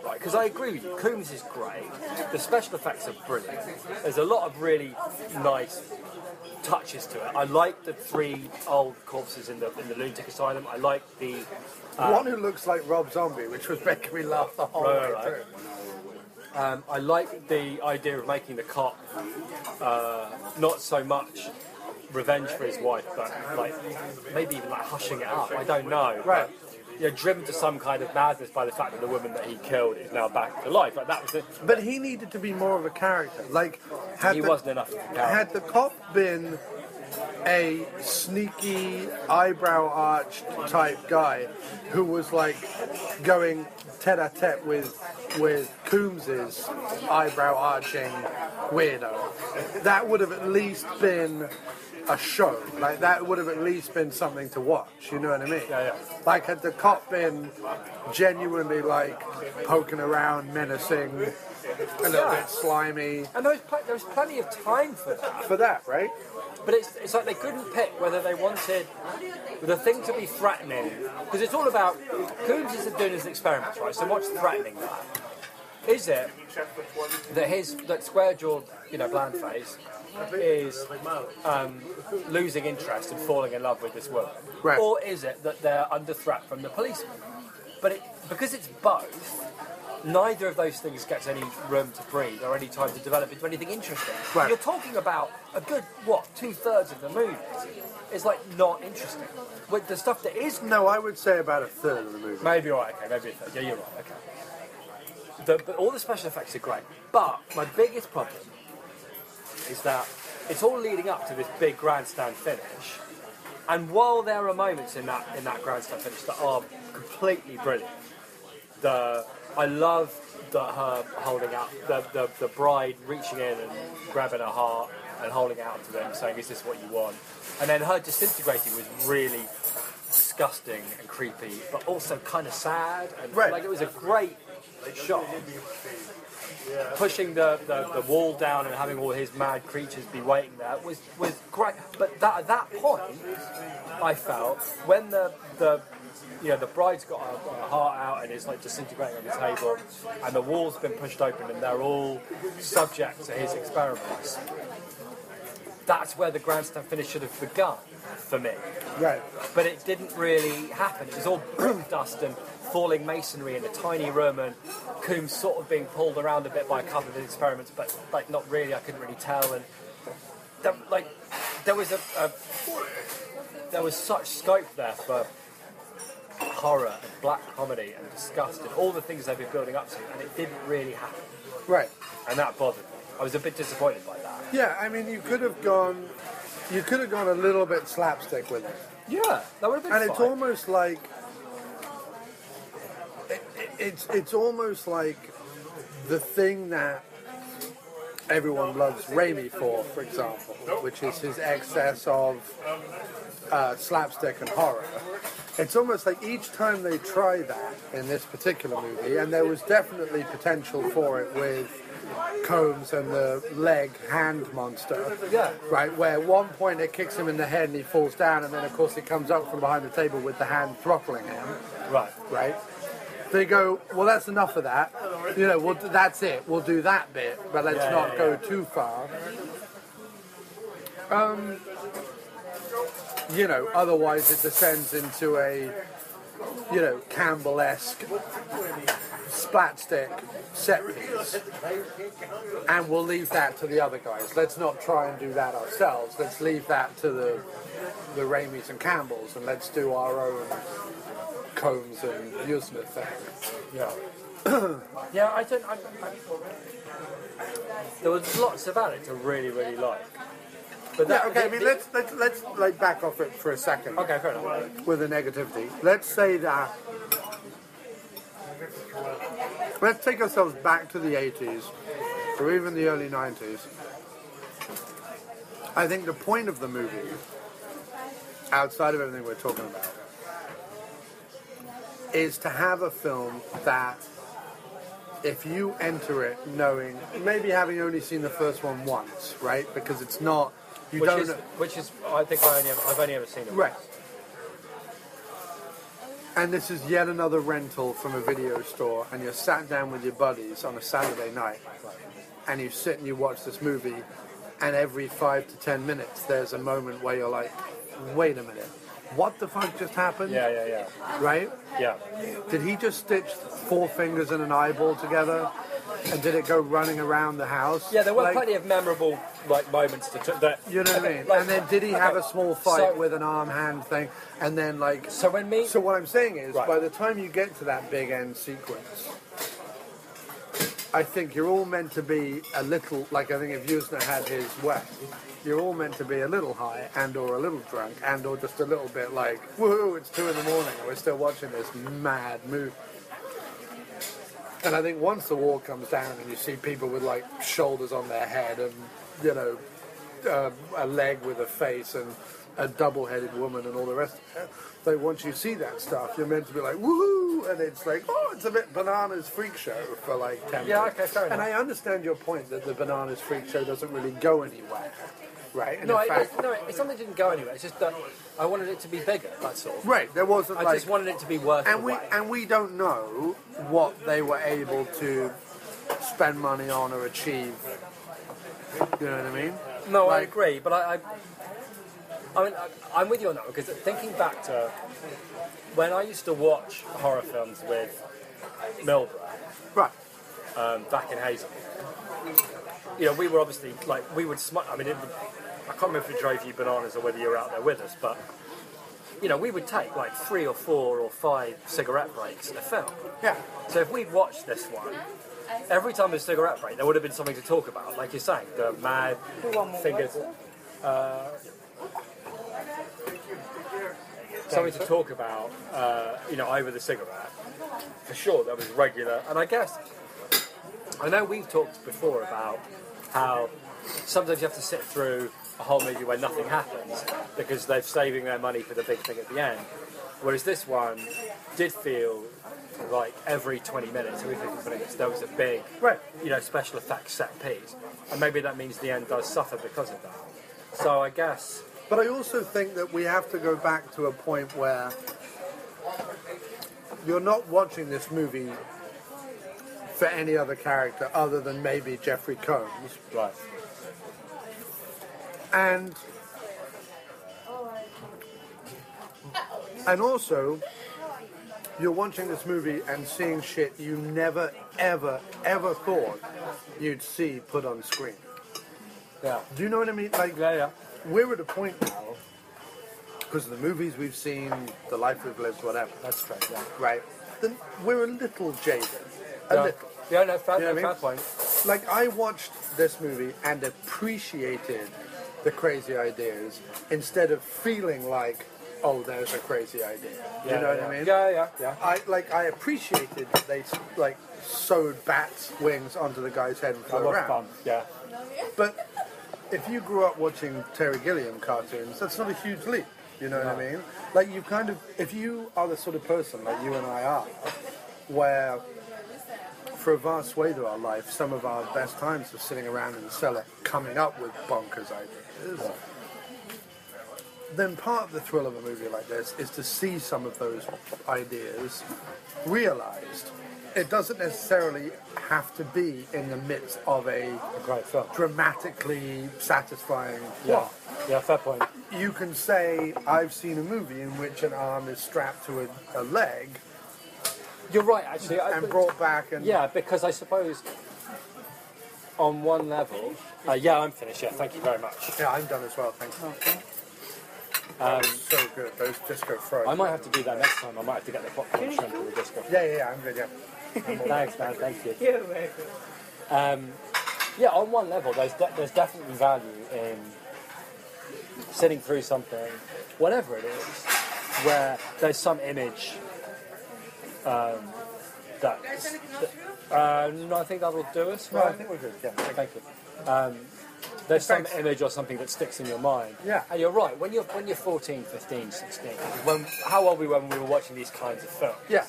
right? Because I agree with you, Coombs is great. The special effects are brilliant. There's a lot of really nice touches to it. I like the 3 old corpses in the lunatic asylum. I like the one who looks like Rob Zombie, which was making me laugh the whole way through. I like the idea of making the cop not so much revenge for his wife, but like maybe even like hushing it up. I don't know. Right. But, driven to some kind of madness by the fact that the woman that he killed is now back to life. Like that was it. But he needed to be more of a character. Like, wasn't enough of a character. Had the cop been a sneaky, eyebrow arched type guy who was like going tete-a-tete with Coombs's eyebrow arching weirdo, that would have at least been a show. Like, that would have at least been something to watch, you know what I mean? Yeah. Like, had the cop been genuinely like poking around, menacing, a little bit slimy, and there was plenty of time for that. Right? But it's like they couldn't pick whether they wanted the thing to be threatening, because it's all about, Coombs is doing his experiments, right? So what's threatening that? Is it that square-jawed, bland face is losing interest and falling in love with this woman? Right. Or is it that they're under threat from the policeman? But because it's both, neither of those things gets any room to breathe or any time to develop into anything interesting. Right. You're talking about a good, 2/3 of the movie is like not interesting. With the stuff that is... No, I would say about a third of the movie. Maybe you're right, okay, maybe a third. Yeah, you're right, okay. But all the special effects are great. But my biggest problem is that it's all leading up to this big grandstand finish. And while there are moments in that grandstand finish that are completely brilliant, I love her holding out, the bride reaching in and grabbing her heart and holding it out to them, saying, "Is this what you want?" And then her disintegrating was really disgusting and creepy, but also kind of sad. And like, it was a great shot. Pushing the wall down and having all his mad creatures be waiting there was great. But at that point, I felt, when the bride's got her heart out and is like disintegrating on the table, and the wall's been pushed open and they're all subject to his experiments, that's where the grandstand finish should have begun for me. Right. But it didn't really happen. It was all brick dust and falling masonry in a tiny room, and Coombs sort of being pulled around a bit by a couple of the experiments, but like not really. I couldn't really tell, and there was there was such scope there for horror and black comedy and disgust and all the things they've been building up to, and it didn't really happen. Right. And that bothered me. I was a bit disappointed by that. Yeah, I mean, you could have gone a little bit slapstick with it. Yeah, that would have been And fine. it's almost like it's almost like the thing that everyone loves Raimi for example, which is his excess of slapstick and horror. It's almost like each time they try that in this particular movie, and there was definitely potential for it with Combs and the leg hand monster. Yeah. Right, where at one point it kicks him in the head and he falls down, and then of course he comes up from behind the table with the hand throttling him. Right. Right? They go, well, that's enough of that. You know, that's it. We'll do that bit, but let's not go too far. You know, otherwise it descends into a, you know, Campbell-esque splatstick set piece. And we'll leave that to the other guys. Let's not try and do that ourselves. Let's leave that to the Raimis and Campbells, and let's do our own Combs and Yuzna thing. Yeah. Yeah, I there was lots about it to really, really like. But Yeah, okay, I mean, let's like back off it for a second. Okay, fair enough. With the negativity. Let's say that. Let's take ourselves back to the 80s, or even the early 90s. I think the point of the movie, outside of everything we're talking about, is to have a film that, if you enter it knowing, maybe having only seen the first one once, right? Because it's not, Which is, I think I've only ever seen it. Right. And this is yet another rental from a video store, and you're sat down with your buddies on a Saturday night, and you sit and you watch this movie, and every 5 to 10 minutes there's a moment where you're like, wait a minute, what the fuck just happened? Yeah. Right? Yeah. Did he just stitch 4 fingers and an eyeball together? And did it go running around the house? Yeah, there were plenty of memorable moments that. You know what I mean? And then did he have a small fight with an arm-hand thing? And then So what I'm saying is, by the time you get to that big end sequence, I think you're all meant to be a little, I think if Yuzna had his way, you're all meant to be a little high and or a little drunk and or just a little bit like, woohoo, it's 2 a.m. and we're still watching this mad movie. And I think once the wall comes down and you see people with shoulders on their head and, you know, a leg with a face and a double-headed woman and all the rest of it, once you see that stuff, you're meant to be like, woohoo! And it's like, oh, it's a bit Bananas Freak Show for 10 minutes. Yeah, okay, fair enough. And I understand your point that the Bananas Freak Show doesn't really go anywhere. Right? And No, in fact, it's something that didn't go anywhere. It's just that I wanted it to be bigger, that's all. right, there wasn't I just wanted it to be worth the wait. And we don't know what they were able to spend money on or achieve. You know what I mean? No, I agree, but I'm with you on that, because thinking back to when I used to watch horror films with Milborough, right, back in Hazel, you know, we were obviously we would I can't remember if it drove you bananas or whether you were out there with us, but you know, we would take 3 or 4 or 5 cigarette breaks in a film. Yeah. So if we'd watched this one, every time there's a cigarette break, there would have been something to talk about, like you're saying, the mad fingers. Something to talk about, you know, over the cigarette. For sure, that was regular. And I know we've talked before about how sometimes you have to sit through a whole movie where nothing happens because they're saving their money for the big thing at the end. Whereas this one did feel like every 20 minutes, every 50 minutes, there was a big, you know, special effects set piece. And maybe that means the end does suffer because of that. So I guess... But I also think that we have to go back to a point where you're not watching this movie for any other character other than maybe Jeffrey Combs. Right. And also, you're watching this movie and seeing shit you never, ever, ever thought you'd see put on screen. Yeah. Do you know what I mean? Like, Yeah. we're at a point now, because of the movies we've seen, the life we've lived, whatever. That's true. Yeah. Right? Then we're a little jaded. A Yeah. little. Yeah. No. Fair, You know what I fair mean? point. Like, I watched this movie and appreciated the crazy ideas instead of feeling like, oh, there's a crazy idea. Yeah, you know yeah. what I mean? Yeah. I appreciated that they like sewed bats' wings onto the guy's head and That flew was around. fun. Yeah. But if you grew up watching Terry Gilliam cartoons, that's not a huge leap. You know what I mean? Like, you kind of, if you are the sort of person like you and I are, where for a vast swathe of our life, some of our best times are sitting around in the cellar coming up with bonkers ideas, then part of the thrill of a movie like this is to see some of those ideas realized. It doesn't necessarily have to be in the midst of a Great film. dramatically satisfying Yeah. plot. Yeah. Fair point. You can say, I've seen a movie in which an arm is strapped to a leg You're right. Actually. and brought back and... Yeah, because I suppose on one level, yeah, I'm finished. Yeah, thank you very much. Yeah, I'm done as well, thank you. So good, those disco fries. I might have to do that next time. I might have to get the popcorn shrimp for the disco. Yeah, I'm good, yeah. Thanks, man. Thank you. You're welcome. Yeah, on one level, there's definitely value in sitting through something, whatever it is, where there's some image that. No, I think that will do us. No, I Right? think we're good, yeah. Thank you. There's some Thanks. image or something that sticks in your mind. Yeah. And you're right, when you're 14, 15, 16, how old were we when we were watching these kinds of films? Yeah.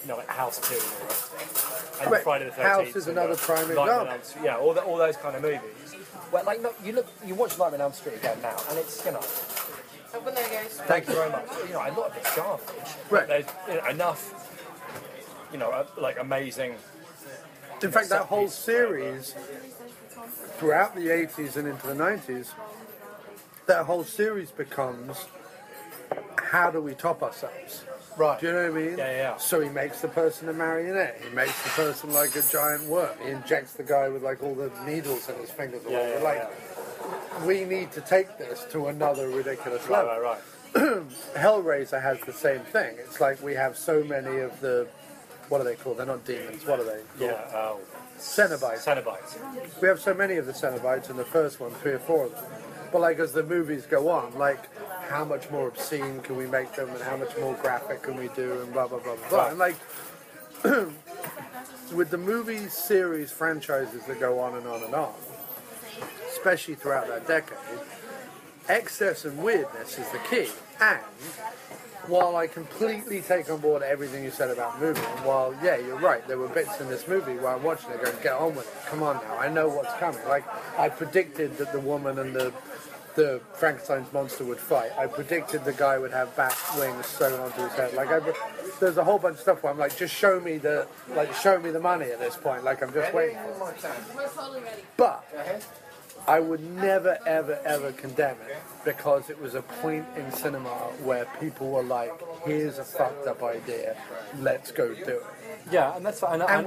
Like House 2 and all the rest of it. And Right. Friday the 13th. House is and another prime Nightmare on example. Elm Street. Yeah, all those kind of movies. Where, like, no, you watch Nightmare on Elm Street again now, and it's, Open there, guys. thank you very much. A lot of it's garbage. Right. But there's enough, like amazing. In fact, that whole series, throughout the 80s and into the 90s, that whole series becomes, how do we top ourselves? Right. Do you know what I mean? Yeah. So he makes the person a marionette. He makes the person like a giant worm. He injects the guy with like all the needles in his fingers. Or whatever. Like, we need to take this to another ridiculous level. Right. Hellraiser has the same thing. It's like we have so many of the, what are they called? They're not demons. What are they called? Yeah. Cenobites. Cenobites. We have so many of the Cenobites in the first one, 3 or 4 of them. But like as the movies go on, like how much more obscene can we make them and how much more graphic can we do and blah, blah, blah, blah, blah. Right. And like with the movie series franchises that go on and on and on, especially throughout that decade, excess and weirdness is the key. And while I completely take on board everything you said about the movie, and while, yeah, you're right, there were bits in this movie where I'm watching it going, get on with it, come on now, I know what's coming. Like, I predicted that the woman and the Frankenstein's monster would fight. I predicted the guy would have bat wings sewn onto his head. Like, there's a whole bunch of stuff where I'm like, just show me the money at this point. Like, I'm just waiting for it. We're totally ready. But I would never, ever, ever condemn it because it was a point in cinema where people were like, here's a fucked up idea, let's go do it. Yeah, and that's fine. And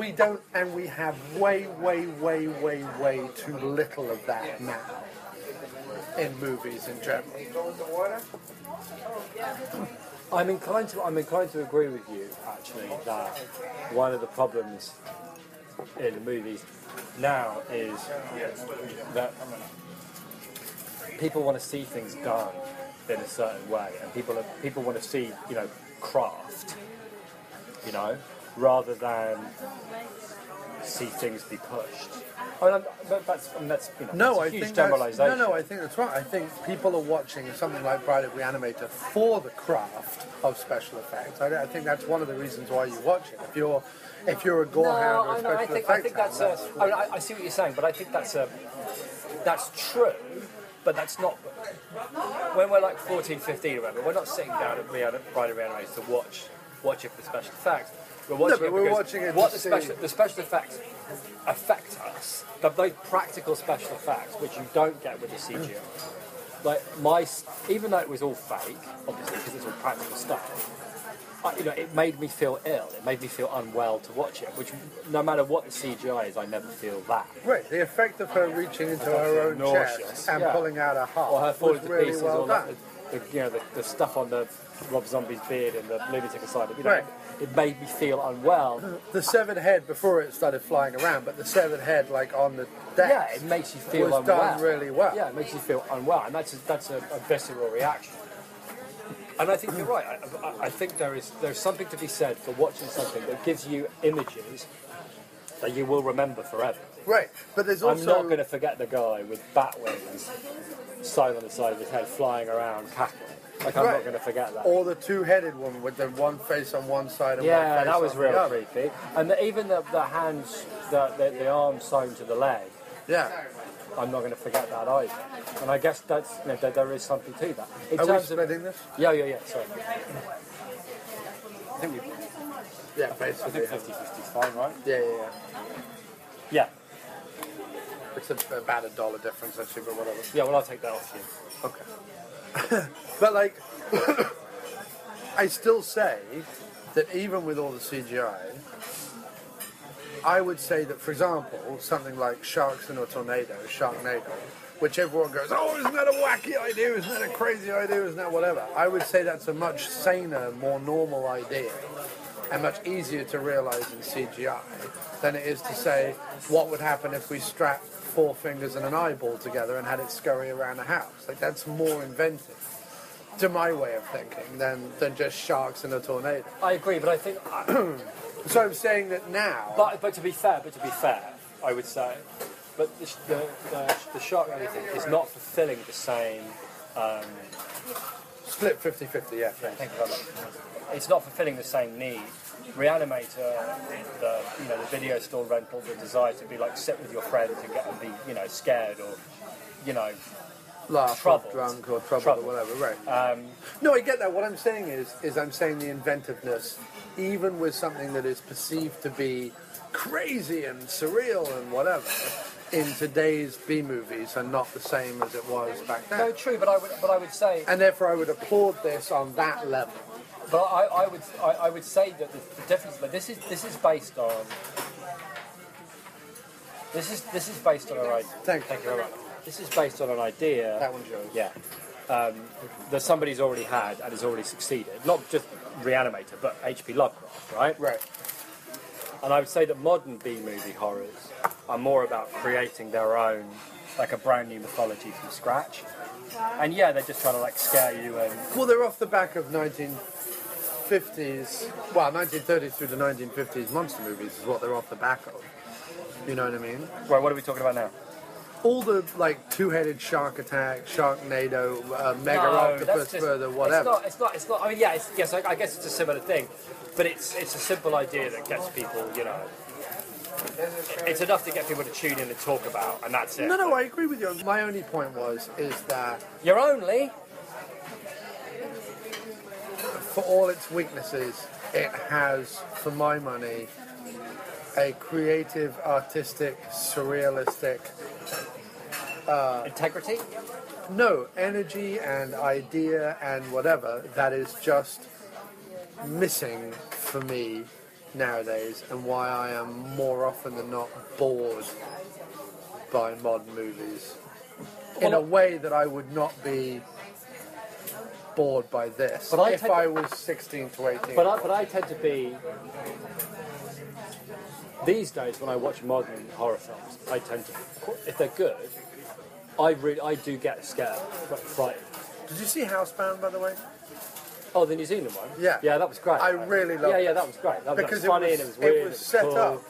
we have way, way, way, way, way too little of that now in movies in general. I'm inclined to agree with you, actually, that one of the problems in the movies now is that people want to see things done in a certain way, and people want to see, craft, rather than see things be pushed. That's a huge generalisation. I think that's right. I think people are watching something like Bride of Re-Animator for the craft of special effects. I think that's one of the reasons why you watch it. If you're a gorehound or a special effects I think that's I see what you're saying, but I think that's true, but that's not. When we're like 14, 15, remember, we're not sitting down at Bride of Re-Animator to watch it for special effects. We're watching but it we're because watching it what to the special effects affect us. Those practical special effects, which you don't get with the CGI. Like even though it was all fake, obviously because it's all practical stuff. It made me feel ill. It made me feel unwell to watch it. Which, no matter what the CGI is, I never feel that. Right, the effect of her reaching into her own nauseous, chest and pulling out her heart or her falling was to really pieces, well or done. the stuff on the Rob Zombie's beard and the lunatic asylum. Right. It made me feel unwell. The severed head before it started flying around, but the severed head like on the deck. Yeah, it makes you feel was unwell. done really well. Yeah, it makes you feel unwell, and that's a visceral reaction. And I think you're right. I think there's something to be said for watching something that gives you images that you will remember forever. Right, but there's also... I'm not going to forget the guy with bat wings sewn on the side of his head flying around cackling. Like, I'm not going to forget that. Or the two-headed one with the one face on one side and one face that was on real the other. creepy. And even the hands, the arms sewn to the leg, Yeah. I'm not going to forget that either. And I guess there is something to that. In Are we terms of splitting this? Yeah, sorry. I think Yeah, basically. 50-50 is fine, right? Yeah. Yeah. It's about $1 difference, actually, but whatever. Yeah, well, I'll take that off you. Okay. But, like, I still say that even with all the CGI, I would say that, for example, something like Sharks in a Tornado, Sharknado, which everyone goes, oh, isn't that a wacky idea? Isn't that a crazy idea? Isn't that whatever? I would say that's a much saner, more normal idea and much easier to realise in CGI than it is to say, what would happen if we strapped 4 fingers and an eyeball together and had it scurry around a house? Like, that's more inventive, to my way of thinking, than just sharks in a tornado. I agree, but I think... So I'm saying that now... But to be fair, I would say, but the Sharknado thing is not fulfilling the same... Split 50-50, yeah. Thank you very much. It's not fulfilling the same need. Reanimator, the video store rental, the desire to be like sit with your friends and be scared or Laugh troubled. or drunk or troubled or whatever, right. No, I get that. What I'm saying is I'm saying the inventiveness, even with something that is perceived to be crazy and surreal and whatever, in today's B-movies are not the same as it was back then. No, true, but I would say... And therefore I would applaud this on that level. But I would say that the difference, but this is based on... This is based on an idea. Thank you very much. This is based on an idea. That one's yours. Yeah. That somebody's already had and has already succeeded. Not just Reanimator, but H.P. Lovecraft, right? Right. And I would say that modern B-movie horrors are more about creating their own, like a brand new mythology from scratch. And yeah, they're just trying to like scare you and... Well, they're off the back of 1950s, well, 1930s through the 1950s monster movies is what they're off the back of. You know what I mean? Right, what are we talking about now? All the like two-headed shark attack, Sharknado, mega octopus, further, whatever. It's not. I mean, yeah. Yes, I guess it's a similar thing, but it's a simple idea that gets people. It's enough to get people to tune in and talk about, and that's it. No, I agree with you. My only point is that you're only, for all its weaknesses, it has, for my money, a creative, artistic, surrealistic. Integrity? No, energy and idea and whatever that is just missing for me nowadays, and why I am more often than not bored by modern movies in a way that I would not be bored by this if I was 16 to 18. But I tend to be... These days, when I watch modern horror films, I tend to, if they're good, I do get scared, like frightened. Did you see Housebound, by the way? Oh, the New Zealand one? Yeah. Yeah, that was great. I really loved it. Yeah, that was great. That was because funny and it was weird. It was set cool. up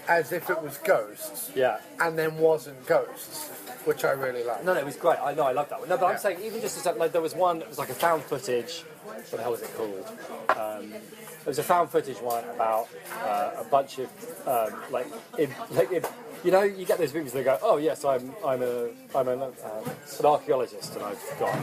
as if it was ghosts. Yeah. And then wasn't ghosts, which I really liked. No, it was great. I love that one. No, but I'm saying, even just as, like, there was one, it was like a found footage, what the hell was it called? It was a found footage one about a bunch of, you know, you get those movies that go, oh yes, I'm an archaeologist and I've got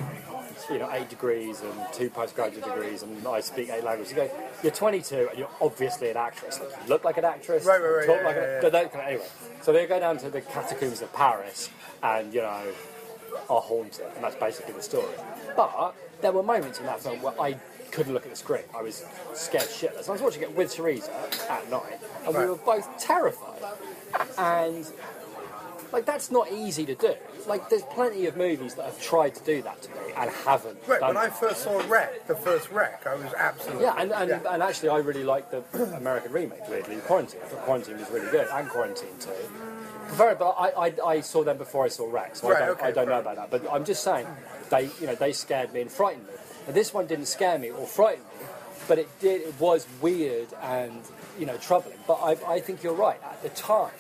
8 degrees and 2 postgraduate degrees, and I speak 8 languages. You go, you're 22 and you're obviously an actress. Like, you look like an actress. Right, talk yeah, like anyway, so they go down to the catacombs of Paris and, are haunted, and that's basically the story. But there were moments in that film where I couldn't look at the screen. I was scared shitless. I was watching it with Teresa at night, and we were both terrified. And that's not easy to do. There's plenty of movies that have tried to do that to me and haven't. Right, done when I first saw the first Wreck, I was absolutely... Yeah, and actually I really liked the American remake, weirdly, Quarantine. I thought Quarantine was really good, and Quarantine too. But I saw them before I saw Wreck, so I don't know about that. But I'm just saying, they scared me and frightened me. And this one didn't scare me or frighten me, but it was weird and, troubling. But I think you're right. At the time,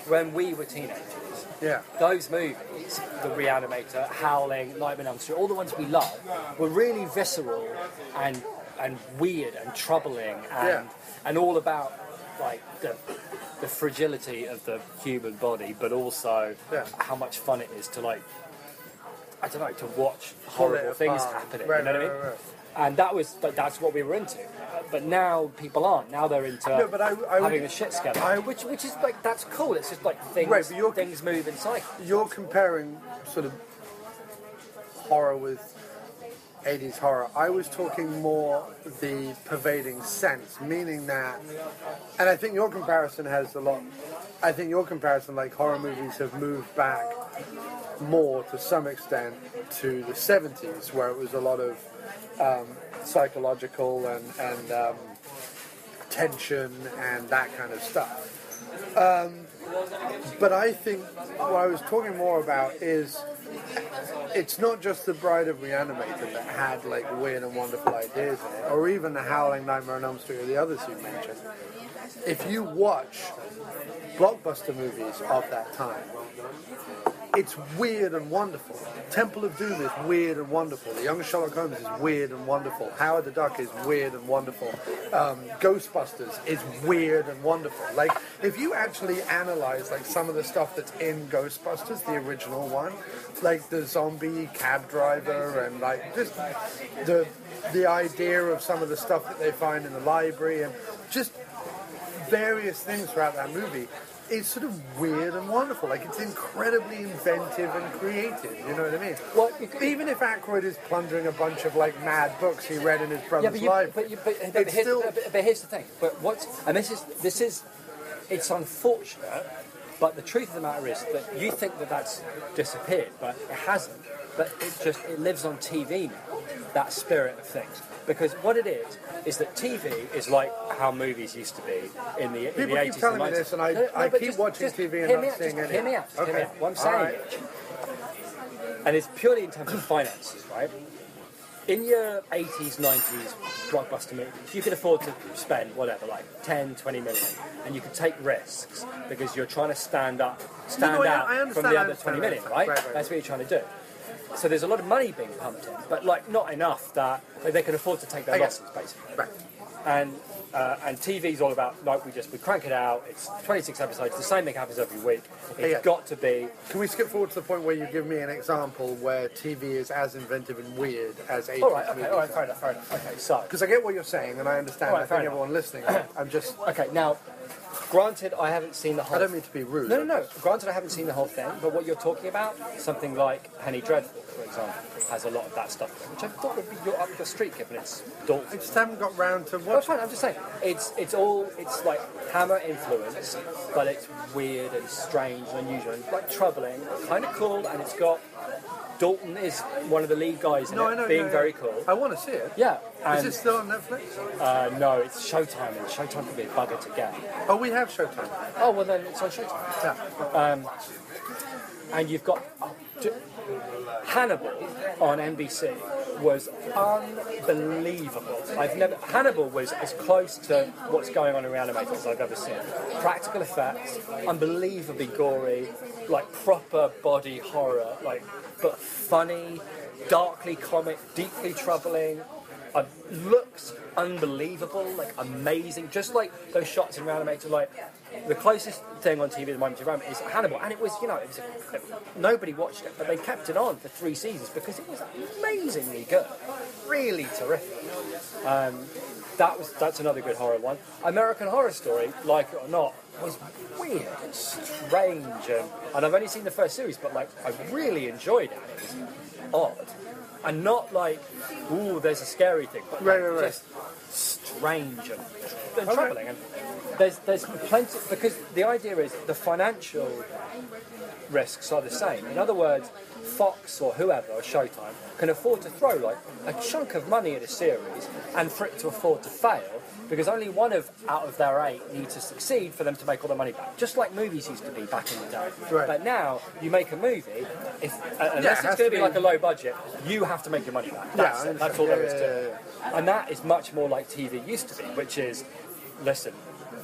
when we were teenagers, those movies, The Re-Animator, Howling, Nightmare on Elm Street, all the ones we love, were really visceral and weird and troubling and all about the fragility of the human body, but also how much fun it is to to watch horrible things happening. Right, you know what I mean? Right. And that's what we were into. But now people aren't. Now they're into having the shit scared. Which is that's cool. It's just things move in cycles. You're comparing sort of horror with 80s horror. I was talking more the pervading sense, meaning that, and I think your comparison has a lot. I think your comparison, horror movies have moved back more to some extent to the 70s, where it was a lot of psychological and tension and that kind of stuff. But I think what I was talking more about is it's not just the Bride of Re-Animator that had weird and wonderful ideas in it, or even the Howling, Nightmare on Elm Street, or the others you mentioned. If you watch blockbuster movies of that time, it's weird and wonderful. Temple of Doom is weird and wonderful. The Young Sherlock Holmes is weird and wonderful. Howard the Duck is weird and wonderful. Ghostbusters is weird and wonderful. If you actually analyze some of the stuff that's in Ghostbusters, the original one, the zombie cab driver and just the idea of some of the stuff that they find in the library and just various things throughout that movie, it's sort of weird and wonderful. It's incredibly inventive and creative. You know what I mean? Well, even if Aykroyd is plundering a bunch of mad books he read in his brother's library, but here's the thing. This is it's unfortunate, but the truth of the matter is that you think that that's disappeared, but it hasn't. But it lives on TV now. That spirit of things. Because what it is that TV is like how movies used to be in the 80s and 90s. People keep telling me this, and I keep watching TV and not seeing anything. Hear me out. What I'm saying is, and it's purely in terms of finances, right? In your 80s, 90s blockbuster movies, you could afford to spend whatever, 10, 20 million, and you could take risks because you're trying to stand out from the other 20 million, right? That's what you're trying to do. So there's a lot of money being pumped in, but not enough that they can afford to take their losses, basically. Right. And TV's all about we crank it out. It's 26 episodes. The same thing happens every week. It's got to be. Can we skip forward to the point where you give me an example where TV is as inventive and weird as 80s movies? All right, fair enough. Okay, so because I get what you're saying and I understand. I think everyone listening. I'm just okay now. Granted, I haven't seen the whole... I don't mean to be rude. No. Granted, I haven't seen the whole thing, but what you're talking about, something like Penny Dreadful, for example, has a lot of that stuff, which I thought would be up your street, given it's Dalton. I just haven't got round to watching. That's fine, I'm just saying. It's Hammer influence, but it's weird and strange and unusual and troubling, kind of cool, and it's got... Dalton is one of the lead guys in it, being very cool. I want to see it. Yeah. Is it still on Netflix? No, it's Showtime, and Showtime can be a bugger to get. Oh, we have Showtime. Oh, well then it's on Showtime. Yeah. And you've got Hannibal on NBC was unbelievable. Hannibal was as close to what's going on in Re-Animator as I've ever seen. Practical effects, unbelievably gory, proper body horror, but funny, darkly comic, deeply troubling, looks unbelievable, like amazing, just like those shots in Re-Animator. Like the closest thing on TV at the moment to Re-Animator is Hannibal, and it was, nobody watched it, but they kept it on for 3 seasons because it was amazingly good, really terrific. That's another good horror one. American Horror Story, like it or not, was weird and strange, and I've only seen the first series, but like I really enjoyed it. It was odd, and not like, ooh, there's a scary thing, but just strange and troubling. And there's plenty, because the idea is the financial risks are the same. In other words, Fox or whoever, or Showtime, can afford to throw like a chunk of money at a series and for it to afford to fail, because only one out of their 8 need to succeed for them to make all the money back. Just like movies used to be back in the day. Right. But now, you make a movie, unless it's going to be like a low budget, you have to make your money back. That's all there is to it. And that is much more like TV used to be, which is, listen,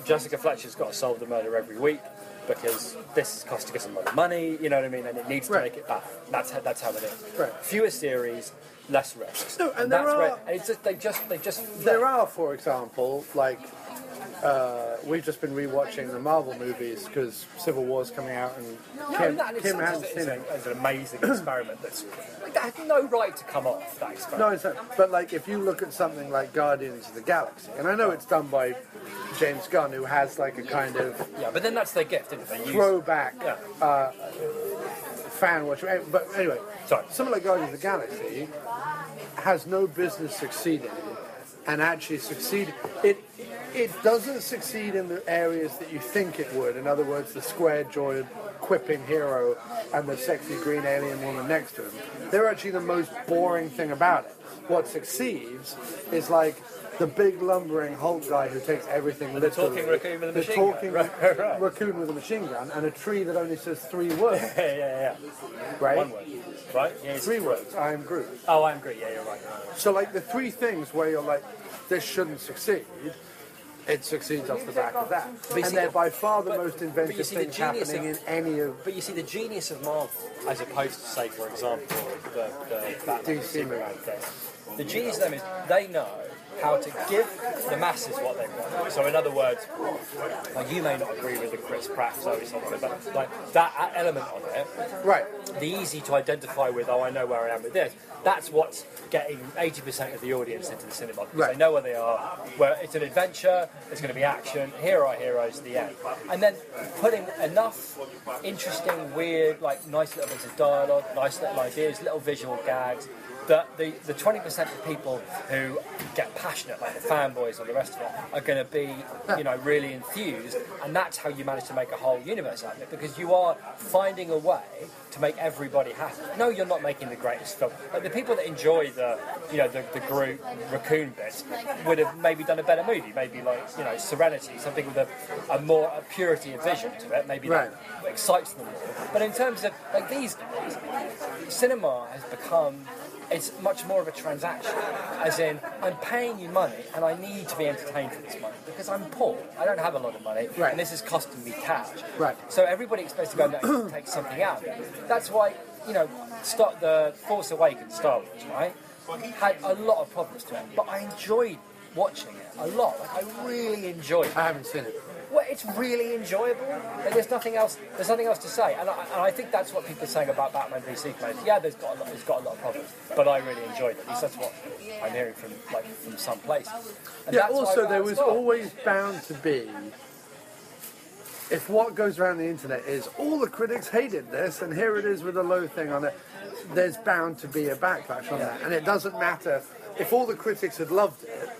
Jessica Fletcher's got to solve the murder every week, because this is costing us a lot of money, you know what I mean, and it needs to make it back. That's how it is. Right. Fewer series, less risks. No, and that's there are, and it's just they just there are, for example, like we've just been rewatching the Marvel movies because Civil War's coming out, and Kim hasn't seen it. It's an amazing experiment that has no right to come off, that experiment. No, but like if you look at something like Guardians of the Galaxy, and I know it's done by James Gunn, who has like a kind of but then that's their gift, isn't it? throwback fan watch. But anyway, something like Guardians of the Galaxy has no business succeeding, and actually succeed. It doesn't succeed in the areas that you think it would. In other words, the square-jawed, quipping hero and the sexy green alien woman next to him. They're actually the most boring thing about it. What succeeds is like the big lumbering Hulk guy who takes everything literally. The talking raccoon with a machine gun. Right. Raccoon with a machine gun, and a tree that only says 3 words. Yeah. Right? 1 word. Right? Yeah, 3 words. I am Groot. Oh, I am Groot. Yeah, you're right. So like the 3 things where you're like, this shouldn't succeed, it succeeds off the back of that. And they're by far the most inventive things happening in any of... But you see, the genius of Marvel, as opposed to, say, for example, the Batman DC movie. The genius of them is they know how to give the masses what they want. So in other words, like you may not agree with the Chris Pratt Zoe something, but like that element of it, right? The easy to identify with, oh, I know where I am with this. That's what's getting 80% of the audience into the cinema, because they know where they are. Where it's an adventure, there's going to be action. Here are our heroes, the end. And then putting enough interesting, weird, like nice little bits of dialogue, nice little ideas, little visual gags, that the 20% of people who get passionate, like the fanboys or the rest of it, are going to be, really enthused, and that's how you manage to make a whole universe out of it, because you are finding a way to make everybody happy. No, you're not making the greatest film. Like the people that enjoy the Groot raccoon bits would have maybe done a better movie, maybe like Serenity, something with a more purity of vision to it, maybe that excites them more. But in terms of like these days, cinema has become. It's much more of a transaction, as in, I'm paying you money and I need to be entertained for this money because I'm poor. I don't have a lot of money and this is costing me cash. Right. So everybody expects to go and take something out of it. That's why, stop the Force Awakens Star Wars, right? Had a lot of problems to it, but I enjoyed watching it a lot. Like, I really enjoyed it. I haven't seen it. Well, it's really enjoyable. Like, there's nothing else to say, and I think that's what people are saying about Batman v Superman. Yeah, it's got a lot of problems, but I really enjoyed it. At least that's what I'm hearing from some place. And also there was always bound to be. If what goes around the internet is all the critics hated this, and here it is with a low thing on it, there's bound to be a backlash on that, and it doesn't matter if all the critics had loved it.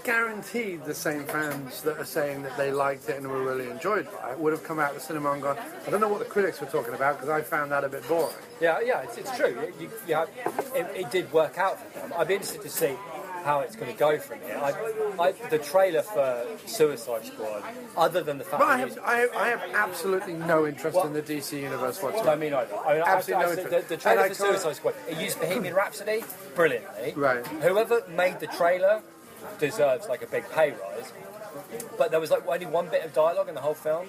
Guaranteed the same fans that are saying that they liked it and were really enjoyed by it would have come out of the cinema and gone, I don't know what the critics were talking about because I found that a bit boring. Yeah, it's true. It did work out for them. I'd be interested to see how it's going to go from here. The trailer for Suicide Squad, other than the fact that I have absolutely no interest in the DC universe whatsoever. I mean, absolutely no interest. The trailer for Suicide Squad, it used Bohemian Rhapsody brilliantly. Right. Whoever made the trailer deserves like a big pay rise. but there was like only one bit of dialogue in the whole film,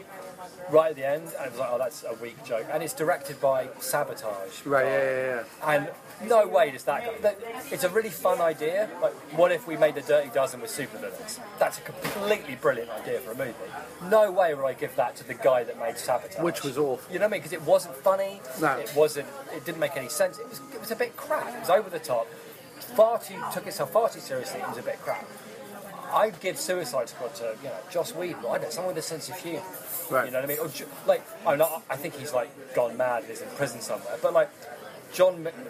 right at the end, and it was like, oh, that's a weak joke. And it's directed by Sabotage. Right, yeah. And no way does that. It's a really fun idea. Like, what if we made the Dirty Dozen with supervillains? That's a completely brilliant idea for a movie. No way would I give that to the guy that made Sabotage. Which was awful. You know what I mean? Because it wasn't funny. No. It didn't make any sense. It was a bit crap. It was over the top. Took itself far too seriously. It was a bit crap. I'd give Suicide Squad to Joss Whedon. I don't know, someone with a sense of humour. Right. You know what I mean? Or, I think he's like gone mad and is in prison somewhere. But like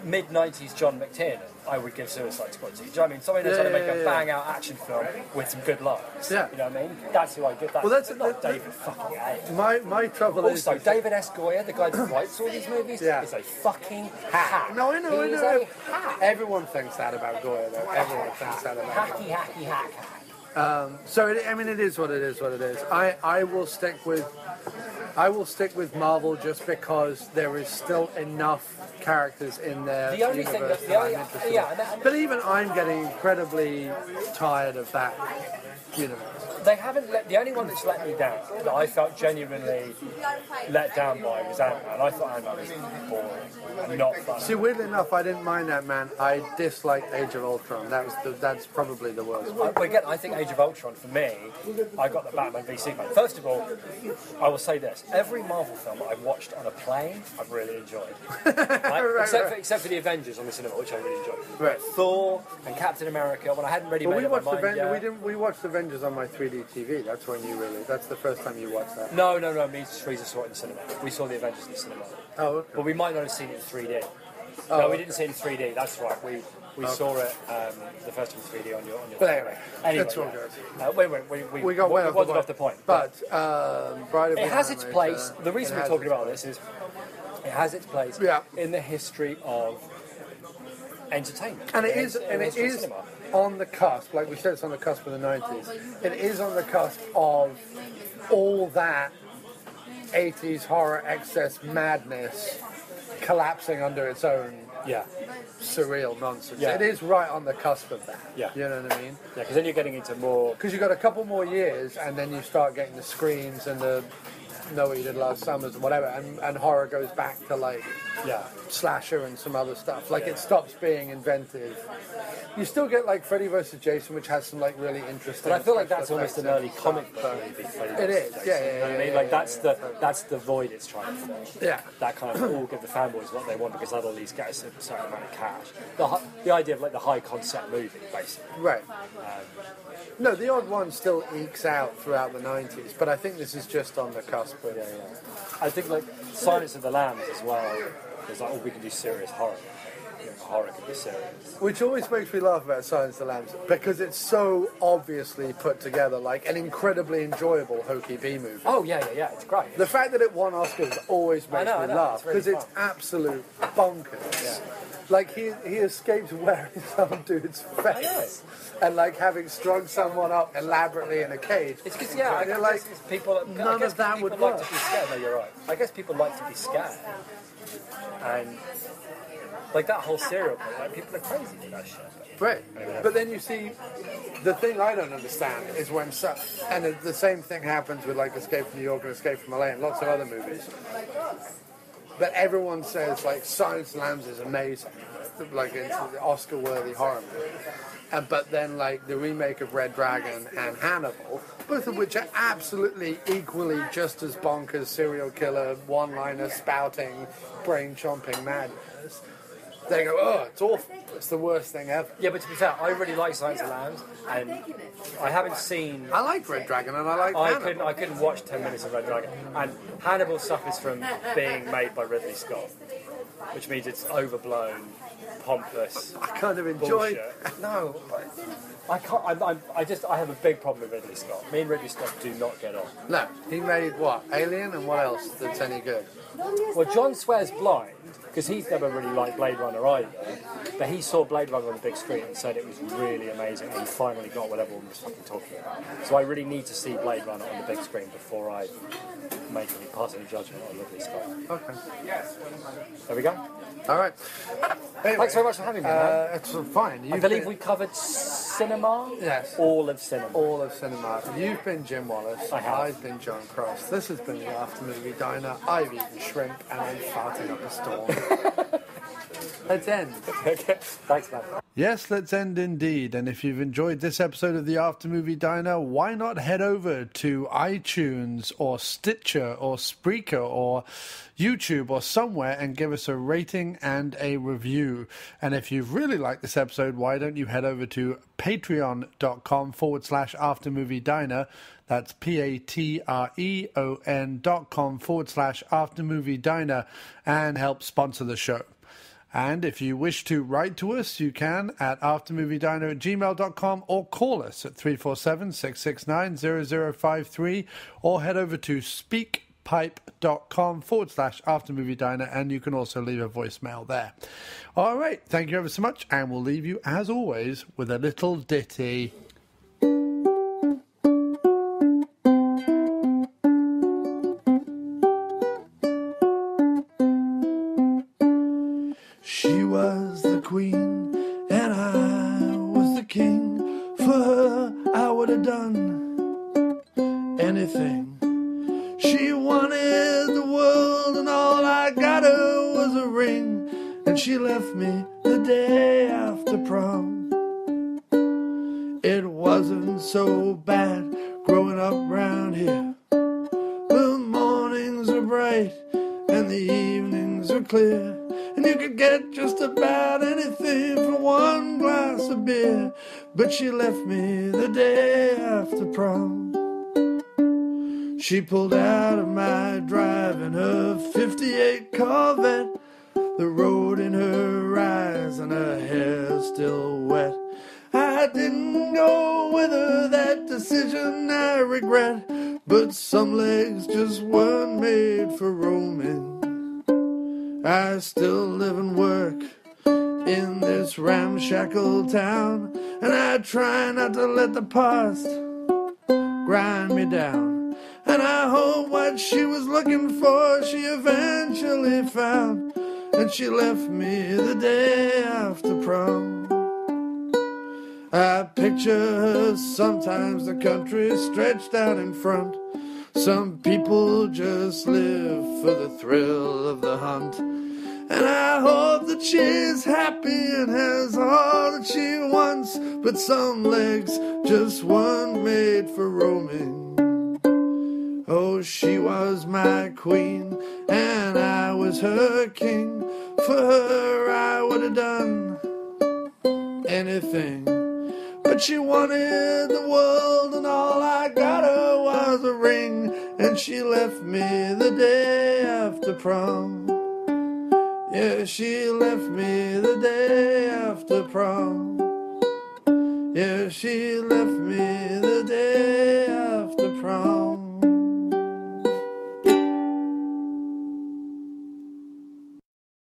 mid-90s John McTiernan, I would give Suicide Squad to. Do you know what I mean? Somebody that's trying to make a bang-out action film with some good lines. Yeah. You know what I mean? That's who I give that. Well, that's not David fucking A. My trouble is... Also, David S. Goyer, the guy that writes all these movies, is a fucking hack. No, I know. He's a hack. Everyone thinks that about Goyer, though. Everyone thinks that about him. Hack. So it is what it is. I will stick with Marvel just because there is still enough characters in their The only thing universe that, that I'm interested in. But even I'm getting incredibly tired of that universe. They haven't the only one that's let me down, that I felt genuinely let down by, was Ant-Man. I thought Ant-Man was boring and not fun. See, weirdly enough, I didn't mind that, man. I disliked Age of Ultron. That's probably the worst. But again, I think Age of Ultron, for me, I got the Batman v Superman. First of all, I will say this. Every Marvel film that I've watched on a plane, I've really enjoyed. Except for the Avengers on the cinema, which I really enjoyed. Right. Thor and Captain America, when I hadn't really made up my mind yet. We watched Avengers on my 3D TV. That's when that's the first time you watched that. No, me and Teresa saw it in the cinema. We saw the Avengers in the cinema. Oh, okay. But we might not have seen it in 3D. Oh, no, we didn't see it in 3D, that's right. We saw it the first time in 3D on your But anyway, that's all good. We got way off the point. But Bride of It has its Re-Animator, place. The reason we're talking about this is it has its place in the history of entertainment. And it is cinema. on the cusp, like we said, it's on the cusp of the 90s. It is on the cusp of all that 80s horror excess madness collapsing under its own surreal nonsense. Yeah. It is right on the cusp of that. Yeah. You know what I mean? Yeah, because then you're getting into more... Because you've got a couple more years and then you start getting the Screams and the Know What You Did Last Summers and whatever, and horror goes back to like slasher and some other stuff. Like it stops being inventive. You still get like Freddy vs. Jason, which has some like really interesting. But I feel like that's almost an early comic book movie. It is, You know what I mean? Like that's the void it's trying to fill. Yeah. That kind of all give the fanboys what they want because that'll at least get us a certain amount of cash. The idea of like the high concept movie, basically. Right. No, the odd one still ekes out throughout the 90s, but I think this is just on the cusp of I think like Silence of the Lambs as well. It's like, oh, we can do serious horror. Horror can be serious. Which always makes me laugh about Silence of the Lambs, because it's so obviously put together like an incredibly enjoyable hokey B movie. Oh, yeah, it's great. The fact that it won Oscars always makes me laugh, because really it's absolute bonkers. Yeah. Like, he escapes wearing some dude's face and, like, having strung someone up elaborately in a cage. It's because, I guess people... None of that would like work. To be scared. No, you're right. I guess people like to be scared. And... like that whole serial killer, like people are crazy with that shit. Right. But then you see, the thing I don't understand is when, and the same thing happens with like Escape from New York and Escape from LA and lots of other movies. But everyone says like Silence of the Lambs is amazing, like it's an Oscar-worthy horror movie. But then like the remake of Red Dragon and Hannibal, both of which are absolutely equally just as bonkers, serial killer, one-liner spouting, brain-chomping madness. They go, oh, it's awful. It's the worst thing ever. Yeah, but to be fair, I really like Silence of the Lambs, and I haven't seen... I like Red Dragon, and I like Hannibal. I couldn't watch 10 minutes of Red Dragon. And Hannibal suffers from being made by Ridley Scott, which means it's overblown, pompous. I kind of enjoy... bullshit. No, I can't... I have a big problem with Ridley Scott. Me and Ridley Scott do not get on. No, he made what? Alien, and what else that's any good? Well, John swears blind because he's never really liked Blade Runner either, but he saw Blade Runner on the big screen and said it was really amazing and he finally got what everyone was fucking talking about. So I really need to see Blade Runner on the big screen before I make any passing judgment on Ridley Scott. Okay. There we go. All right. Anyway, Thanks very much for having me, man. It's fine. I believe we covered cinema? Yes. All of cinema. All of cinema. You've been Jim Wallace. I have. I've been John Cross. This has been the After Movie Diner. I've eaten shrimp and I'm farting up a storm. Let's end. Okay. Thanks, man. Yes, let's end indeed. And if you've enjoyed this episode of the After Movie Diner, why not head over to iTunes or Stitcher or Spreaker or YouTube or somewhere and give us a rating and a review. And if you've really liked this episode, why don't you head over to patreon.com/aftermoviediner. That's patreon.com/aftermoviediner and help sponsor the show. And if you wish to write to us, you can at aftermoviediner@gmail.com or call us at 347-669-0053 or head over to speakpipe.com/aftermoviediner and you can also leave a voicemail there. All right, thank you ever so much, and we'll leave you, as always, with a little ditty. She was the queen, and I was the king. For her, I would have done anything. She wanted the world, and all I got her was a ring. And she left me the day after prom. It wasn't so bad growing up round here. The mornings were bright, and the evenings were clear. And you could get just about anything for one glass of beer. But she left me the day after prom. She pulled out of my drive in her 58 Corvette. The road in her eyes and her hair still wet. I didn't go with her, that decision I regret. But some legs just weren't made for roaming. I still live and work in this ramshackle town, and I try not to let the past grind me down. And I hope what she was looking for she eventually found. And she left me the day after prom. I picture her sometimes, the country stretched out in front. Some people just live for the thrill of the hunt. And I hope that she's happy and has all that she wants. But some legs just weren't made for roaming. Oh, she was my queen and I was her king. For her I would have done anything. But she wanted the world and all I got her was a ring. And she left me the day after prom. Yeah, she left me the day after prom. Yeah, she left me